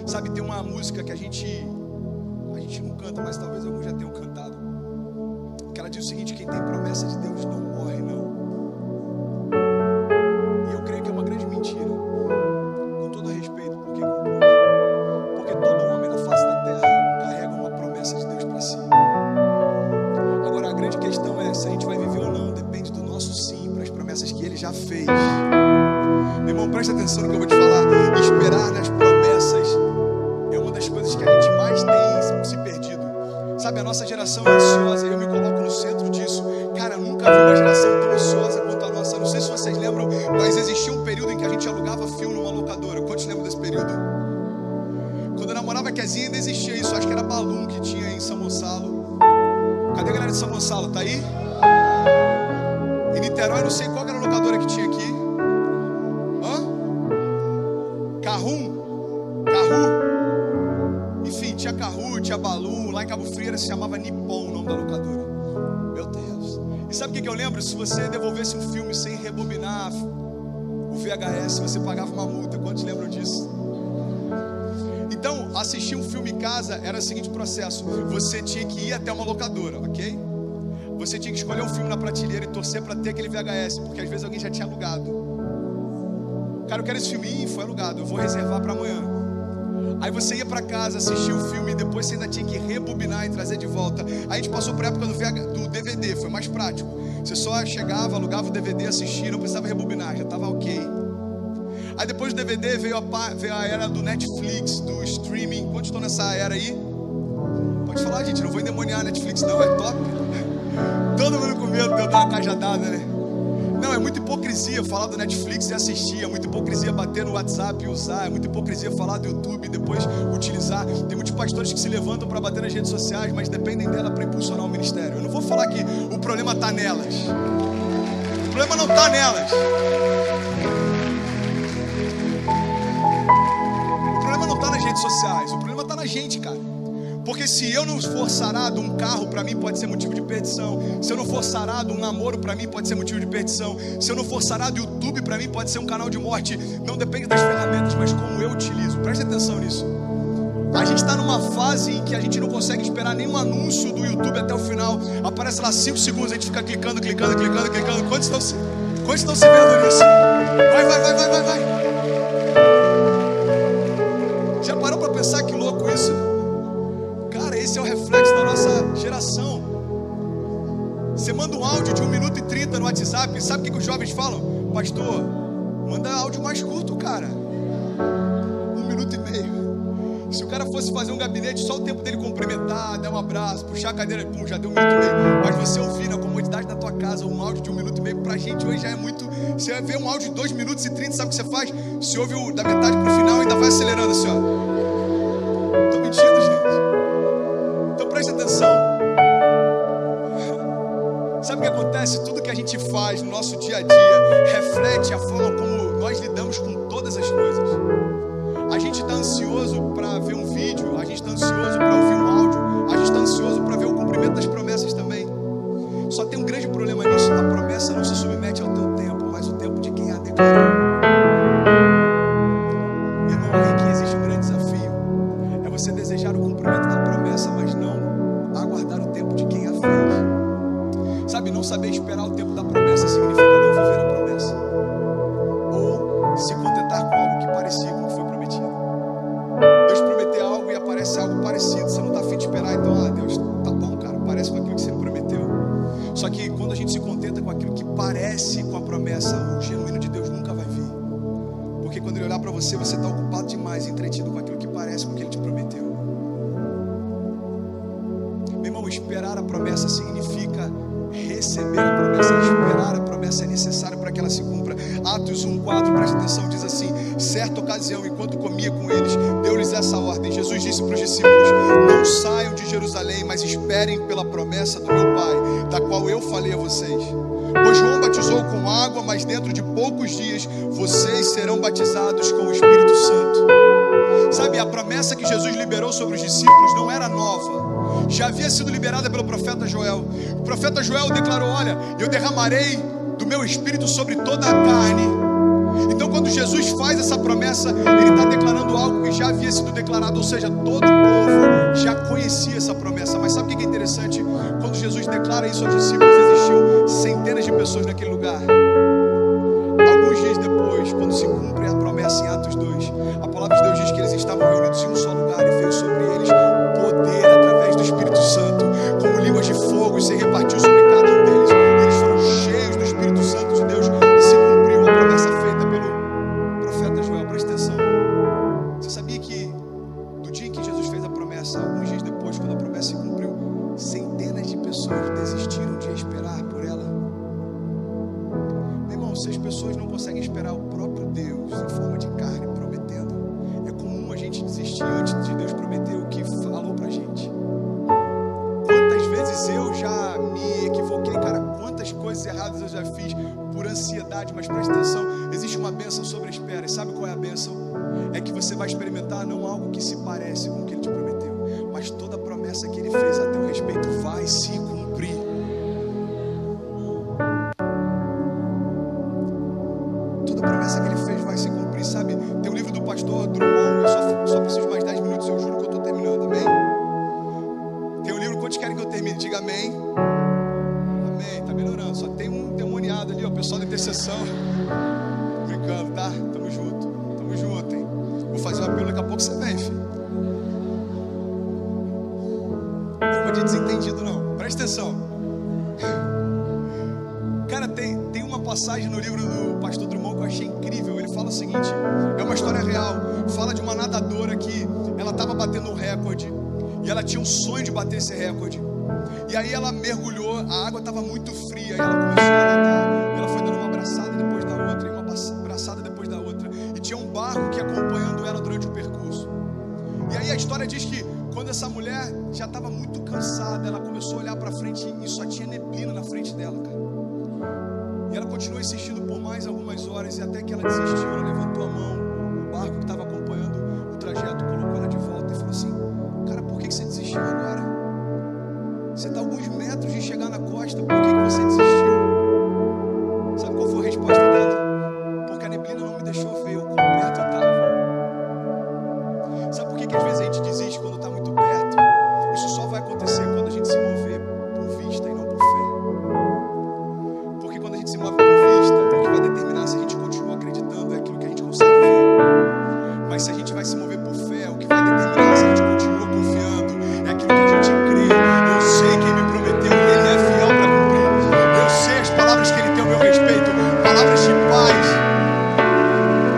Sabe, tem uma música que a gente não canta, mas talvez alguns já tenham cantado, que ela diz o seguinte: quem tem promessa de Deus não morre, não. E eu creio que é uma grande mentira, com todo respeito por quem compôs, porque todo homem na face da terra carrega uma promessa de Deus para si. Agora a grande questão é se a gente vai viver ou não, depende do nosso sim para as promessas que ele já fez. Meu irmão, presta atenção no que eu vou te falar. Esperar nas promessas é uma das coisas que a gente mais tem se perdido. Sabe, a nossa geração é ansiosa e eu me coloco no centro disso. Cara, eu nunca vi uma geração tão ansiosa quanto a nossa. Não sei se vocês lembram, mas existia um período em que a gente alugava filme numa locadora. Quantos lembram desse período? Quando eu namorava a Kezinha ainda existia isso. Acho que era Balloon que tinha em São Gonçalo. Cadê a galera de São Gonçalo? Tá aí? Em Niterói, não sei qual era a locadora que tinha aqui. Carrum? Enfim, tinha Carrum, tinha Balloon. Lá em Cabo Frio se chamava Nippon, o nome da locadora. Meu Deus. E sabe o que eu lembro? Se você devolvesse um filme sem rebobinar o VHS, você pagava uma multa. Quantos lembram disso? Então, assistir um filme em casa era o seguinte processo: você tinha que ir até uma locadora, ok? Você tinha que escolher um filme na prateleira e torcer para ter aquele VHS, porque às vezes alguém já tinha alugado. Cara, eu quero esse filme, foi alugado, eu vou reservar para amanhã. Aí você ia para casa, assistia o filme e depois você ainda tinha que rebobinar e trazer de volta. Aí a gente passou por época do DVD, foi mais prático. Você só chegava, alugava o DVD, assistia, não precisava rebobinar, já estava ok. Aí depois do DVD veio a era do Netflix, do streaming. Quantos estão nessa era aí? Pode falar, gente, não vou endemoniar a Netflix não, é top. Todo mundo com medo de eu dar uma cajadada, né? Não, é muita hipocrisia falar do Netflix e assistir. É muita hipocrisia bater no WhatsApp e usar. É muita hipocrisia falar do YouTube e depois utilizar. Tem muitos pastores que se levantam para bater nas redes sociais, mas dependem dela para impulsionar o ministério. Eu não vou falar que o problema está nelas. O problema não está nelas. O problema não está nas redes sociais. O problema está na gente, cara. Porque se eu não for sarado, um carro para mim pode ser motivo de perdição. Se eu não for sarado, um namoro para mim pode ser motivo de perdição. Se eu não for sarado, o YouTube para mim pode ser um canal de morte. Não depende das ferramentas, mas como eu utilizo. Preste atenção nisso. A gente está numa fase em que a gente não consegue esperar nenhum anúncio do YouTube até o final. Aparece lá 5 segundos, a gente fica clicando. Quantos estão se vendo nisso? Vai. Já parou para pensar que louco isso? Cara, esse é o reflexo da nossa geração. Você manda um áudio de 1 minuto e 30 no WhatsApp. Sabe o que os jovens falam? Pastor, manda áudio mais curto, cara. 1 minuto e meio. Se o cara fosse fazer um gabinete, só o tempo dele cumprimentar, dar um abraço, puxar a cadeira, pum, já deu 1 minuto e meio. Mas você ouvir na comodidade da tua casa um áudio de 1 minuto e meio, pra gente hoje já é muito. Você vai ver um áudio de 2 minutos e 30, sabe o que você faz? Você ouve da metade pro final e ainda vai acelerando assim, ó. Tô mentindo, gente. Então preste atenção. Sabe o que acontece? Tudo que a gente faz no nosso dia a dia reflete a forma como nós lidamos com todas as coisas. A gente está ansioso para ver um vídeo, a gente está ansioso para ouvir um áudio, a gente está ansioso para ver o cumprimento das promessas também. Só tem um grande problema nisso: a promessa não se submete ao teu tempo, mas o tempo de quem a declarou. Irmão, aqui existe um grande desafio: é você desejar o cumprimento da promessa, mas não aguardar o tempo de quem a fez. Sabe, não saber esperar o tempo da promessa significa não viver a promessa, ou se contentar com algo que parecia com o que foi prometido. Deus prometeu algo e aparece algo parecido. Você não está afim de esperar, então, Deus, tá bom, cara, parece com aquilo que você me prometeu. Só que quando a gente se contenta com aquilo que parece com a promessa, o genuíno de Deus nunca vai vir. Porque quando Ele olhar para você, você está ocupado demais, entretido com aquilo que parece com o que Ele te prometeu. Meu irmão, esperar a promessa significa receber a promessa. Esperar a promessa é necessário para que ela se cumpra. Atos 1:4, presta atenção, diz assim: certa ocasião, enquanto comia com eles, deu-lhes essa ordem. Jesus disse para os discípulos: não saiam de Jerusalém, mas esperem pela promessa do meu Pai, da qual eu falei a vocês. Pois João batizou com água, mas dentro de poucos dias vocês serão batizados com o Espírito Santo. Sabe, a promessa que Jesus liberou sobre os discípulos não era nova, já havia sido liberada pelo profeta Joel. O profeta Joel declarou: olha, eu derramarei do meu Espírito sobre toda a carne. Então quando Jesus faz essa promessa, Ele está declarando algo que já havia sido declarado, ou seja, todo o povo já conhecia essa promessa. Mas sabe o que é interessante? Quando Jesus declara isso aos discípulos, existiam centenas de pessoas naquele lugar. Alguns dias depois, quando se cumpre a promessa em Atos 2, a palavra de Deus diz que eles estavam reunidos em um só lugar e veio sobre eles poder através do Espírito Santo, como línguas de fogo, e se repartiu sobre cada um deles. Eles foram cheios do Espírito Santo de Deus e se cumpriu a promessa feita pelo profeta Joel. Presta atenção. Você sabia que do dia em que Jesus fez a promessa, alguns dias depois, quando a promessa se cumpriu, centenas de pessoas desistiram de esperar por ela? Meu irmão, se as pessoas não conseguem esperar o próprio Deus em forma de carne prometendo, é comum a gente desistir antes de Deus prometer o que falou pra gente. Quantas vezes eu já me equivoquei, cara, quantas coisas erradas eu já fiz por ansiedade. Mas presta atenção, existe uma bênção sobre a espera. E sabe qual é a bênção? É que você vai experimentar não algo que se parece com o que Ele te prometeu, mas toda a promessa que Ele fez a teu respeito vai se cumprir. Toda a promessa que Ele fez vai se cumprir. Sabe, tem um livro do pastor Drummond, eu só preciso de mais 10 minutos, eu juro que eu estou terminando, amém? Tem um livro, quantos querem que eu termine? Diga amém. Amém, tá melhorando, só tem um demoniado ali, ó, o pessoal da intercessão. Brincando, tá? Tamo junto, hein? Vou fazer um apelo, daqui a pouco você vem, filho. Não vou de desentendido, não. Presta atenção. Cara, tem uma passagem no livro do pastor Drummond que eu achei incrível. Ele fala o seguinte: é uma história real. Fala de uma nadadora que ela estava batendo um recorde e ela tinha um sonho de bater esse recorde. E aí ela mergulhou, a água estava muito fria e ela começou a nadar. Ela foi dando uma abraçada depois da outra e uma abraçada depois da outra. E tinha um barco que ia acompanhando ela durante o percurso. E aí a história diz que quando essa mulher já estava muito cansada, ela começou a olhar para frente e só tinha neblina na frente dela, cara. E ela continuou insistindo por mais algumas horas, e até que ela desistiu, ela levantou a mão, o barco que estava acompanhando o trajeto colocou ela de volta e falou assim: cara, por que você desistiu? resposta. Por que você desistiu? Sabe qual foi a resposta dela? Porque a neblina não me deixou ver o quão perto eu estava. Sabe por que às vezes a gente desiste quando está muito perto? Isso só vai acontecer quando a gente se mover por vista e não por fé. Porque quando a gente se move por vista, o que vai determinar se a gente continua acreditando é aquilo que a gente consegue ver. Mas se a gente vai se mover por fé, o que vai determinar se a gente continua confiando é aquilo que a gente crê. Eu sei quem me prometeu e Ele é fiel para cumprir. Eu sei as palavras que Ele tem ao meu respeito, palavras de paz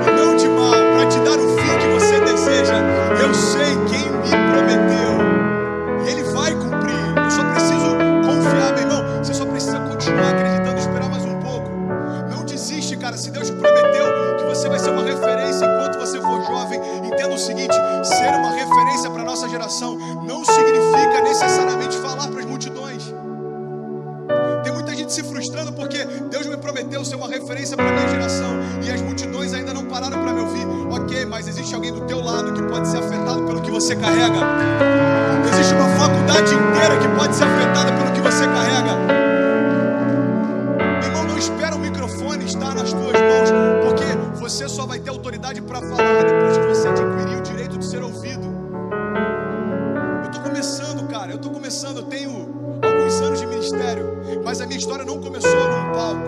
e não de mal, para te dar o fim que você deseja. Eu sei quem me prometeu e Ele vai cumprir. Eu só preciso confiar, meu irmão. Você só precisa continuar acreditando, esperar mais um pouco. Não desiste, cara. Se Deus te prometeu que você vai ser uma referência enquanto você for jovem, entenda o seguinte: ser uma referência para a nossa geração não significa necessariamente falar para as multidões. Tem muita gente se frustrando porque Deus me prometeu ser uma referência para a minha geração e as multidões ainda não pararam para me ouvir. Ok, mas existe alguém do teu lado que pode ser afetado pelo que você carrega. Existe uma faculdade inteira que pode ser afetada pelo que você carrega. Meu irmão, não espera o microfone estar nas tuas mãos, porque você só vai ter autoridade para falar depois que você adquirir o direito de ser ouvido. Eu estou começando, cara. Eu tenho alguns anos de ministério, mas a minha história não começou num palco.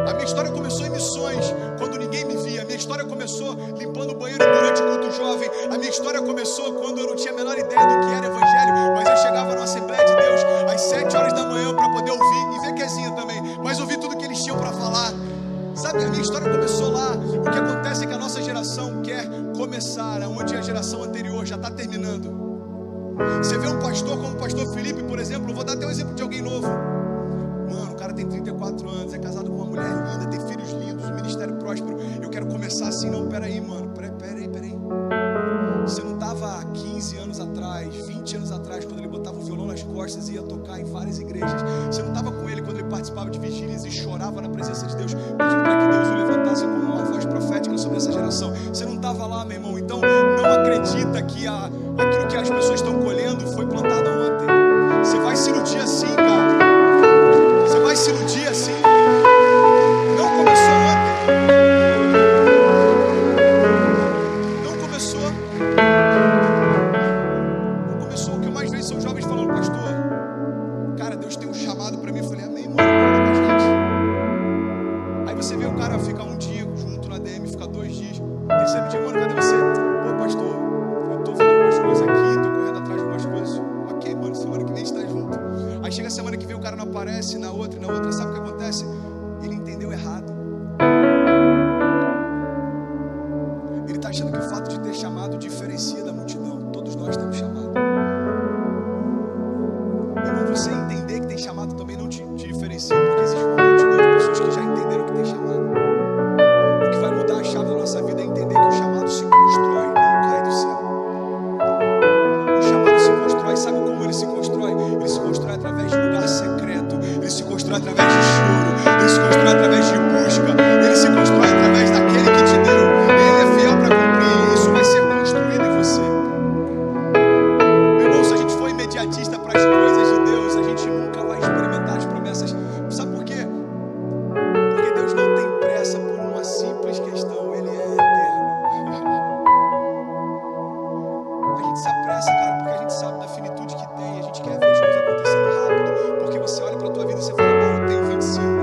A minha história começou em missões, quando ninguém me via. A minha história começou limpando o banheiro durante o culto jovem. A minha história começou quando eu não tinha a menor ideia do que era evangelho, mas eu chegava na Assembleia de Deus às 7 horas da manhã para poder ouvir e ver Quezinha também, mas ouvir tudo que eles tinham para falar. Sabe, a minha história começou lá. O que acontece é que a nossa geração quer começar onde a geração anterior já está terminando. Você vê um pastor como o pastor Felipe, por exemplo. Eu vou dar até um exemplo de alguém novo. Mano, o cara tem 34 anos, é casado com uma mulher linda, tem filhos lindos, um ministério próspero. Eu quero começar assim. Não, peraí, mano, peraí. Você não estava há 15 anos atrás, 20 anos atrás, quando ele botava o violão nas costas e ia tocar em várias igrejas. Você não estava com ele quando ele participava de vigílias e chorava na presença de Deus, pedindo para que Deus o levantasse como uma voz profética sobre essa geração. Você não estava lá, meu irmão. Então não acredita que aquilo que as pessoas estão colhendo foi plantado ontem. Você vai se iludir assim, cara. Você vai se iludir assim. Não começou ontem. Não começou. O que eu mais vejo são jovens falando: pastor, cara, Deus tem um chamado pra mim. Eu falei: amém, mano, fala com a gente. Aí você vê o cara ficar um dia junto na DM, ficar 2 dias, terceiro dia, mano, cadê você? Pô, pastor, eu tô vendo algumas coisas aqui, tô correndo atrás de algumas coisas. Ok, mano, semana que vem a gente tá junto. Aí chega a semana que vem, o cara não aparece, na outra, sabe o que acontece? Ele entendeu errado. Ele tá achando que o fato de ter chamado diferencia da multidão. Todos nós temos chamado. Irmão, você entender que tem chamado também não te diferencia, porque existe uma multidão de pessoas que já entenderam que tem chamado. O que vai mudar a chave da nossa vida é entender que o chamado se constrói, não cai do céu. O chamado se constrói. Sabe como ele se constrói? Ele se constrói através de lugar secreto. Ele se constrói através de choro. Ele se constrói através de busca. Ele se constrói através daquele que te deu. Ele é fiel para cumprir, e isso vai ser construído em você. Meu irmão, se a gente for imediatista para as coisas de Deus, a gente nunca vai experimentar as promessas. Sabe por quê? Porque Deus não tem pressa por uma simples questão. Ele é eterno. A gente se apressa, cara, porque a gente sabe da finitude que tem. A gente quer ver as coisas acontecendo rápido. Porque você olha para a tua vida e você fala: bom, eu tenho 25.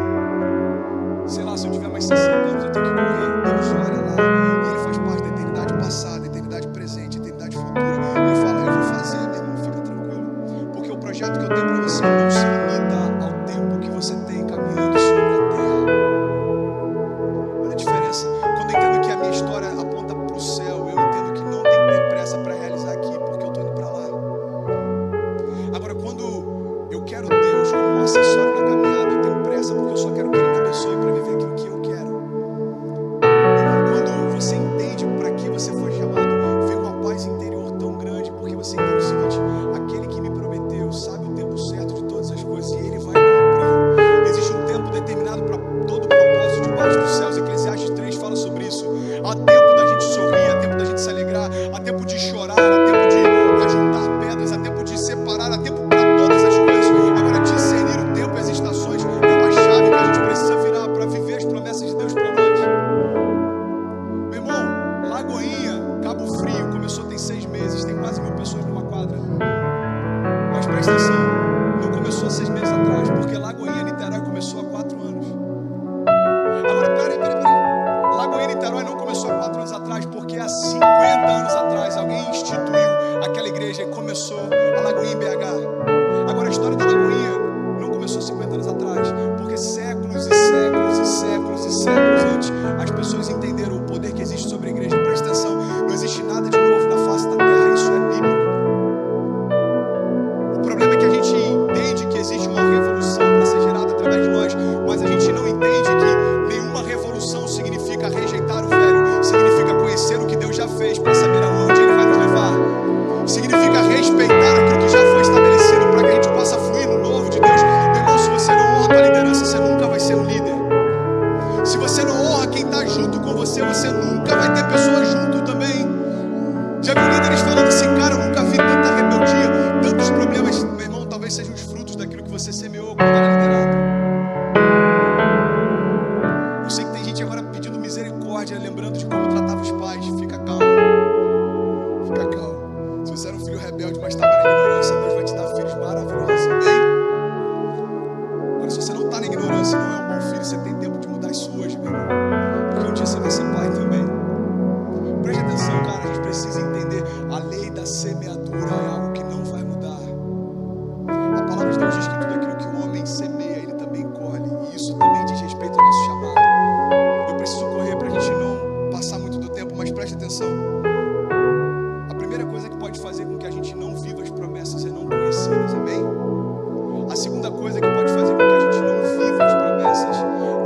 50 anos atrás, porque séculos e séculos e séculos e séculos antes, as pessoas entenderam o poder que existe sobre a igreja. Presta atenção, não existe nada de novo na face da terra, isso é bíblico. O problema é que a gente entende que existe uma revolução para ser gerada através de nós, mas a gente não entende que nenhuma revolução significa rejeitar o velho, significa conhecer o que Deus já fez para saber aonde Ele vai nos levar, significa respeitar aquilo que já foi estabelecido para que a gente possa fluir no novo de Deus. Meu irmão, se você não honra a tua liderança, você nunca vai ser um líder. Se você não honra quem está junto com você, você nunca vai ter pessoas junto também. Já viu líderes falando assim, cara, eu nunca vi tanta rebeldia, tantos problemas. Meu irmão, talvez sejam os frutos daquilo que você semeou quando era liderado. Eu sei que tem gente agora pedindo misericórdia, lembrando de como tratava os pais. Fica calmo. Fica calmo. Se você era um filho rebelde, mas estava na ignorância, Deus vai te dar filhos maravilhosos. Amém? Agora, se você não está na ignorância e não é um bom filho, você tem tempo de mudar isso hoje, meu irmão. Porque um dia você vai ser pai também. Preste atenção, cara, a gente precisa entender. A lei da semeadura é algo que não vai mudar. A palavra de Deus diz que tudo aquilo que o homem semeia, ele também colhe. E isso também diz respeito ao nosso chamado. Eu preciso correr para a gente não passar muito do tempo, mas preste atenção. A primeira coisa que pode fazer com que a gente não viva as promessas é não conhecê-las, amém? A segunda coisa que pode fazer com que a gente não viva as promessas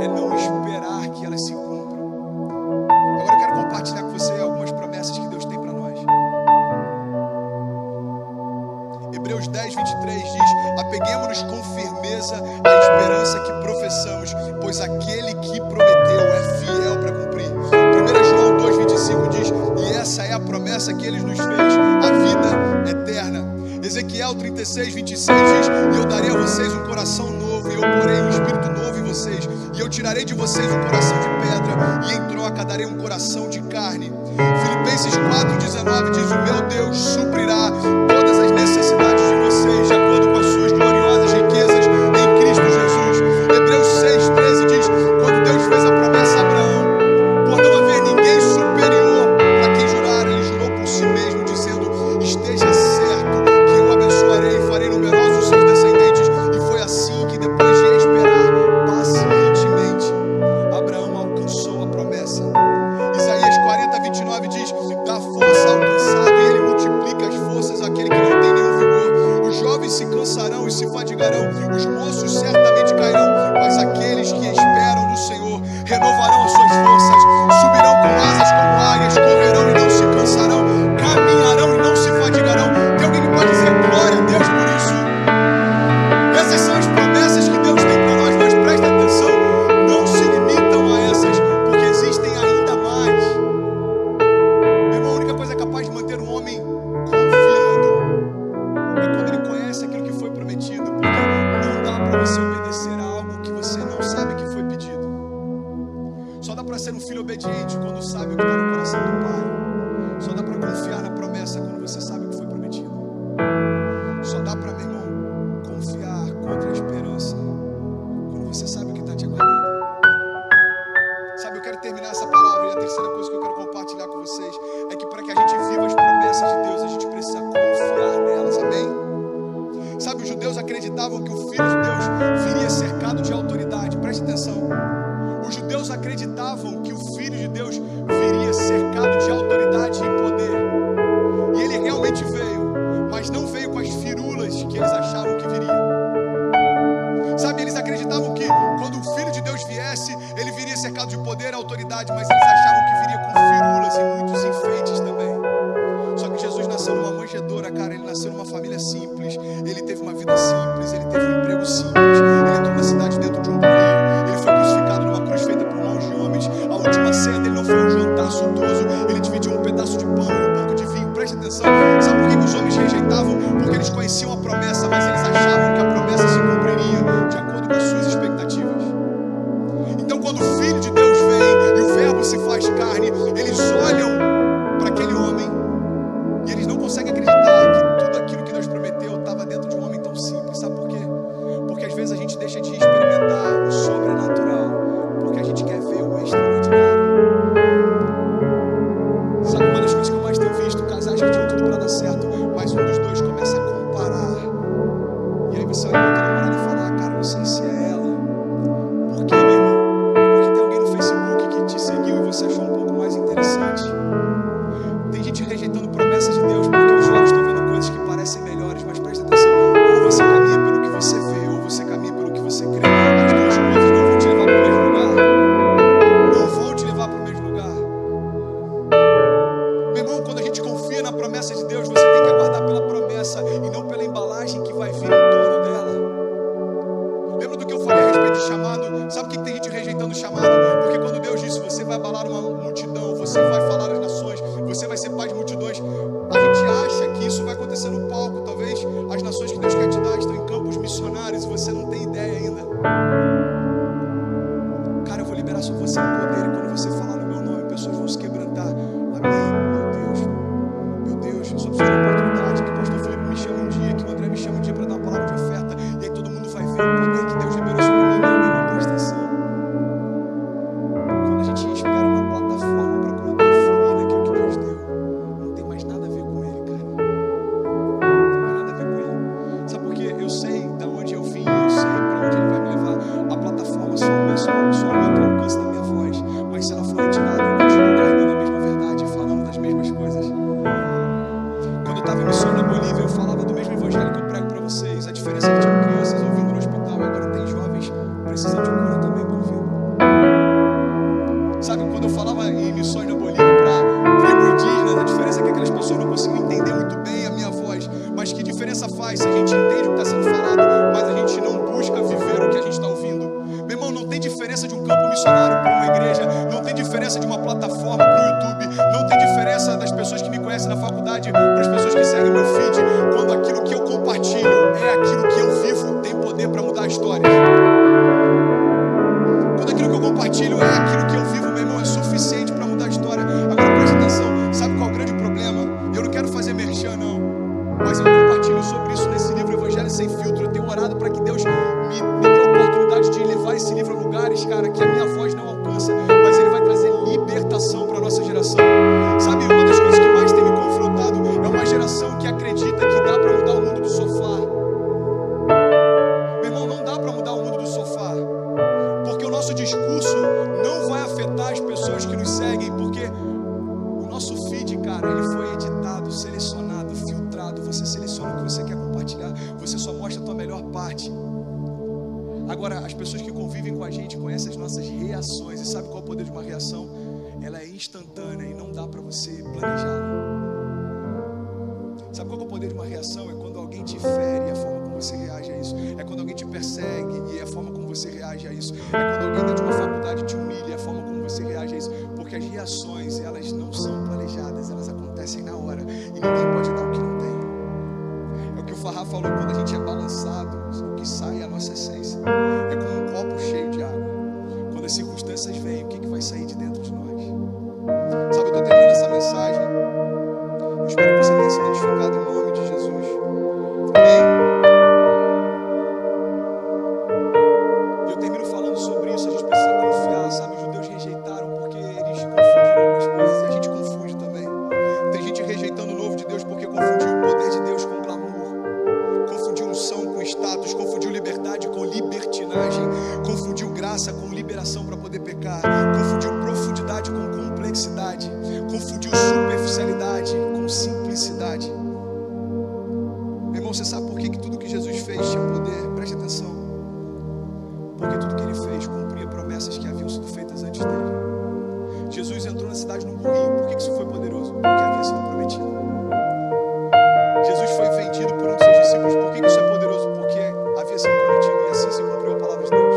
é não esperar que elas se cumpram. Agora eu quero compartilhar com você algumas promessas que Deus tem para nós. Hebreus 10, 23 diz: apeguemo-nos com firmeza à esperança que professamos, pois aquele que prometeu é fiel para cumprir. 1 João 2, 25 diz: e essa é a promessa que Ele nos fez, a vida eterna. Ezequiel 36, 26 diz: e eu darei a vocês um coração novo, e eu porei um espírito novo em vocês, e eu tirarei de vocês um coração de pedra, e em troca darei um coração de carne. Filipenses 4, 19 diz: o meu Deus suprirá todas as necessidades de vocês, de acordo com as suas gloriosas riquezas em Cristo Jesus. Hebreus 6, 13 diz: quando Deus fez a promessa a Abraão, por não haver ninguém superior a quem jurar, Ele jurou por si mesmo, dizendo: esteja certo que eu abençoarei e farei numerosos os seus descendentes. E foi assim que, depois de esperar pacientemente, Abraão alcançou a promessa. Isaías 40, 29 diz: dá força ao cansado e Ele multiplica as forças àquele que não tem nenhum vigor. Os jovens se cansarão e se fadigarão, os moços certamente cairão, mas aqueles que esperam no Senhor renovarão as suas forças, subirão com asas como águias, correrão e não se cansarão, caminharão e não se fadigarão. Tem alguém que pode dizer glória a Deus por isso? Essas são as promessas que Deus tem para nós, mas presta atenção, não se limitam a essas, porque existem ainda mais. Meu irmão, a única coisa capaz de manter um homem confiando é quando ele conhece aquilo que foi prometido, porque não dá para você obedecer a algo que você não sabe que foi pedido. Só dá para ser um filho obediente quando sabe o que está no coração do Pai. Só dá para confiar na promessa quando você sabe o que foi prometido. Só dá para, meu irmão, confiar contra a esperança quando você sabe o que está te aguardando. Sabe, eu quero terminar essa palavra, e a terceira coisa que eu quero compartilhar com vocês é que para que a gente viva as promessas de Deus, a gente precisa confiar nelas, amém? Sabe, os judeus acreditavam que o Filho de Deus viria cercado de autoridade. Preste atenção. Os judeus acreditavam que o Filho de Deus viria cercado de autoridade e poder. E Ele realmente veio, mas não veio com as firulas que eles achavam que viria. Sabe, eles acreditavam que quando o Filho de Deus viesse, Ele viria cercado de poder e autoridade, mas eles achavam que viria com firulas e muitos enfeites também. Só que Jesus nasceu numa manjedoura, cara. Ele nasceu numa família simples, ele teve uma vida simples, ele teve um emprego simples, ele entrou na cidade dentro de um buril, ele foi crucificado numa cruz feita por mãos de homens. A última ceia dele não foi um jantar suntuoso, ele dividiu um pedaço de pão e um pouco de vinho. Preste atenção, sabe por que os homens rejeitavam? Porque eles conheciam a promessa, mas eles achavam que a promessa se cumpriria de acordo com as suas expectativas. Então, quando o Filho de Deus vem e o Verbo se faz carne, eles olham para aquele homem e eles não conseguem acreditar que tudo aquilo que Deus prometeu estava dentro de um homem tão simples. Sabe por quê? Porque às vezes a gente deixa de experimentar o sobrenatural porque a gente quer ver o extraordinário. Sabe, uma das coisas que eu mais tenho visto, casais que tinham tudo para dar certo, mas um dos dois começa a comparar. E aí você olha para o namorado e fala: cara, não sei se de chamado. Sabe por que tem gente rejeitando o chamado? Porque quando Deus disse, você vai abalar uma multidão, você vai falar às nações, você vai ser pai de multidões, a gente acha que isso vai acontecer no palco. Talvez as nações que Deus quer te dar estão em campos missionários e você não tem ideia ainda. Cara, eu vou liberar sobre você o poder, e quando você falar no meu nome, pessoas vão se quebrantar. Amém. Meu Deus, eu só preciso de uma oportunidade. Que o pastor Felipe me chama um dia, que o André me chama um dia para dar uma palavra de oferta, e aí todo mundo vai ver o poder que Deus liberou sobre mim. Meu irmão, presta atenção. Quando a gente espera uma plataforma para poder fluir naquilo que Deus deu, não tem mais nada a ver com Ele, cara. Não tem mais nada a ver com Ele. Sabe por quê? Eu sei de onde eu vim, eu sei para onde Ele vai me levar. A plataforma só aumenta o alcance da minha voz, mas se ela for retirada, eu continuo carregando a mesma verdade, falando das mesmas coisas. Quando eu estava em missão na Bolívia, eu falava do mesmo evangelho que eu prego para vocês. A diferença é que tinham crianças ouvindo no hospital, e agora tem jovens precisando de cura também ouvindo. Sabe, quando eu falava em missões na Bolívia para tribos indígenas, a diferença é que aquelas pessoas não conseguiam entender muito bem a minha voz. Mas que diferença faz se a gente entende o que está sendo falado, mas a gente não busca viver o que a gente está ouvindo? Meu irmão, não tem diferença de um campo missionário para uma igreja, não tem diferença de uma plataforma para o YouTube, não tem diferença das pessoas que me conhecem na faculdade para as pessoas que seguem meu feed, quando aquilo que eu compartilho é aquilo que eu vivo, tem poder para mudar histórias. Quando aquilo que eu compartilho é aquilo que eu vivo, meu irmão, é suficiente para mudar a história. Agora presta atenção, sabe qual é o grande problema? Eu não quero fazer merchan, não, mas eu compartilho sobre isso nesse livro Evangelho Sem Filtro. Eu tenho orado para que Deus me dê a oportunidade de levar esse livro a lugares, cara, que a minha voz não alcança, mas ele vai trazer libertação para a nossa geração. Sabe, uma das coisas que mais tem me confrontado é uma geração que acredita que dá para mudar o mundo do sofá. Meu irmão, não dá para mudar o mundo do sofá, porque o nosso discurso não vai afetar as pessoas que nos seguem, porque o nosso feed, cara, ele foi editado, selecionado, filtrado. Você seleciona o que você quer compartilhar, você só mostra a tua melhor parte. Agora, as pessoas que convivem com a gente conhecem as nossas reações, e sabe qual é o poder de uma reação? Ela é instantânea e não dá para você planejá-la. Sabe qual é o poder de uma reação? É quando alguém te fere e a forma como você reage a isso. É quando alguém te persegue e a forma como você reage a isso. É quando alguém dentro de uma faculdade te humilha e a forma como você reage a isso. Porque as reações, elas não são planejadas, elas acontecem na hora, e ninguém pode dar o que não tem. É o que o Farrah falou: quando a gente é balançado, o que sai é a nossa essência. É como um copo cheio de água. Quando as circunstâncias vêm, o que vai sair de dentro de nós? Sabe, eu estou terminando essa mensagem. Eu espero que você tenha se identificado em nome de Jesus. Amém? Eu termino falando sobre isso. A gente precisa confiar, sabe? Os judeus rejeitaram porque eles confundiram algumas coisas, e a gente confunde também. Tem gente rejeitando o novo de Deus porque confundiu o poder de Deus com glamour, confundiu unção com status, confundiu liberdade com libertinagem, confundiu graça com liberação para poder pecar, confundiu profundidade com complexidade, confundiu superficialidade com simplicidade. Meu irmão, você sabe por que tudo que Jesus fez tinha poder? Preste atenção. Porque tudo que ele fez cumpria promessas que haviam sido feitas antes dele. Jesus entrou na cidade num burrinho. Por que isso foi poderoso? Porque havia sido prometido. Jesus foi vendido por um dos seus discípulos. Por que isso é poderoso? Porque havia sido prometido, e assim se cumpriu a palavra de Deus.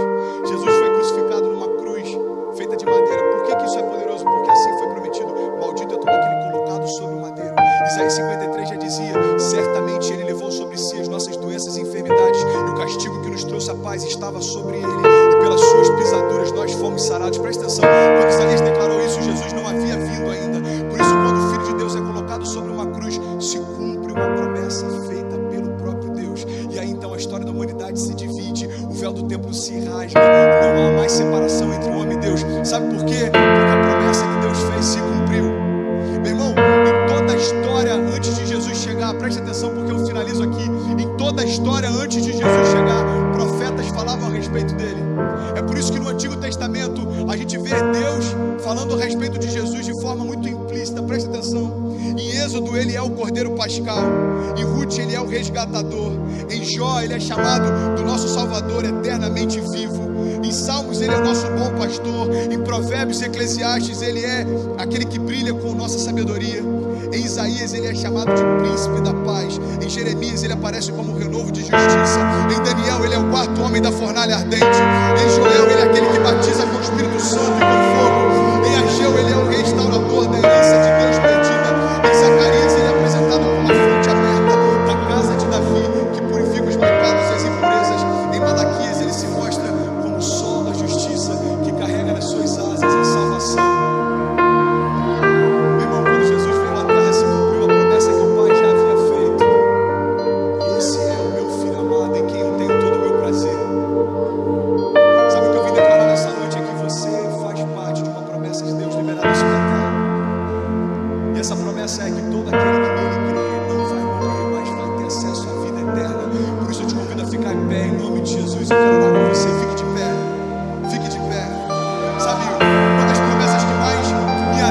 Jesus foi crucificado numa cruz feita de madeira. Por que isso é poderoso? Porque assim foi prometido. Maldito é todo aquele colocado sobre o madeiro. Isaías 53 já dizia: certamente ele levou sobre si as nossas doenças e enfermidades, e o castigo que nos trouxe a paz estava sobre ele, e pelas suas pisaduras nós fomos sarados. Presta atenção, quando Isaías declarou isso, Jesus não havia vindo ainda. Por isso, quando o Filho de Deus é colocado sobre uma cruz, se cumpre uma promessa feita pelo próprio Deus. E aí então a história da humanidade se divide, o véu do templo se rasga, não há mais separação entre o homem e Deus. Sabe por quê? Porque a promessa que Deus fez se cumpriu. Meu irmão, em toda a história antes de Jesus chegar, preste atenção porque eu finalizo aqui. Em toda a história antes de Jesus chegar, profetas falavam a respeito dele. É por isso que no Antigo Testamento a gente vê Deus falando a respeito de Jesus de forma muito implícita. Preste atenção. Em Êxodo ele é o Cordeiro Pascal, em Ruth ele é o resgatador, em Jó ele é chamado do nosso Salvador eternamente vivo, em Salmos ele é o nosso bom pastor. pastor. Em Provérbios e Eclesiastes, ele é aquele que brilha com nossa sabedoria. Em Isaías, ele é chamado de príncipe da paz. Em Jeremias, ele aparece como renovo de justiça. Em Daniel, ele é o quarto homem da fornalha ardente. Em Joel, ele é aquele que batiza com o Espírito Santo e com fogo. Em Ageu, ele é o restaurador da herança de Deus perdida. Em Zacarias, ele é apresentado como uma fonte aberta da casa de Davi, que purifica os pecados e as impurezas. Em Malaquias, ele se mostra como o sol da justiça, que carrega nas suas asas a salvação. Meu irmão, quando Jesus veio à terra, se cumpriu a promessa que o Pai já havia feito. E esse é o meu filho amado, em quem eu tenho todo o meu prazer. Sabe o que eu vim declarar nessa noite? É que você faz parte de uma promessa de Deus liberada sobre a terra. E essa promessa é que todo aquele que nele crê não vai morrer, mas vai ter acesso à vida eterna. Por isso eu te convido a ficar em pé, em nome de Jesus. Eu quero orar com você. Fique de pé. Fique de pé. Sabe, uma das promessas que mais me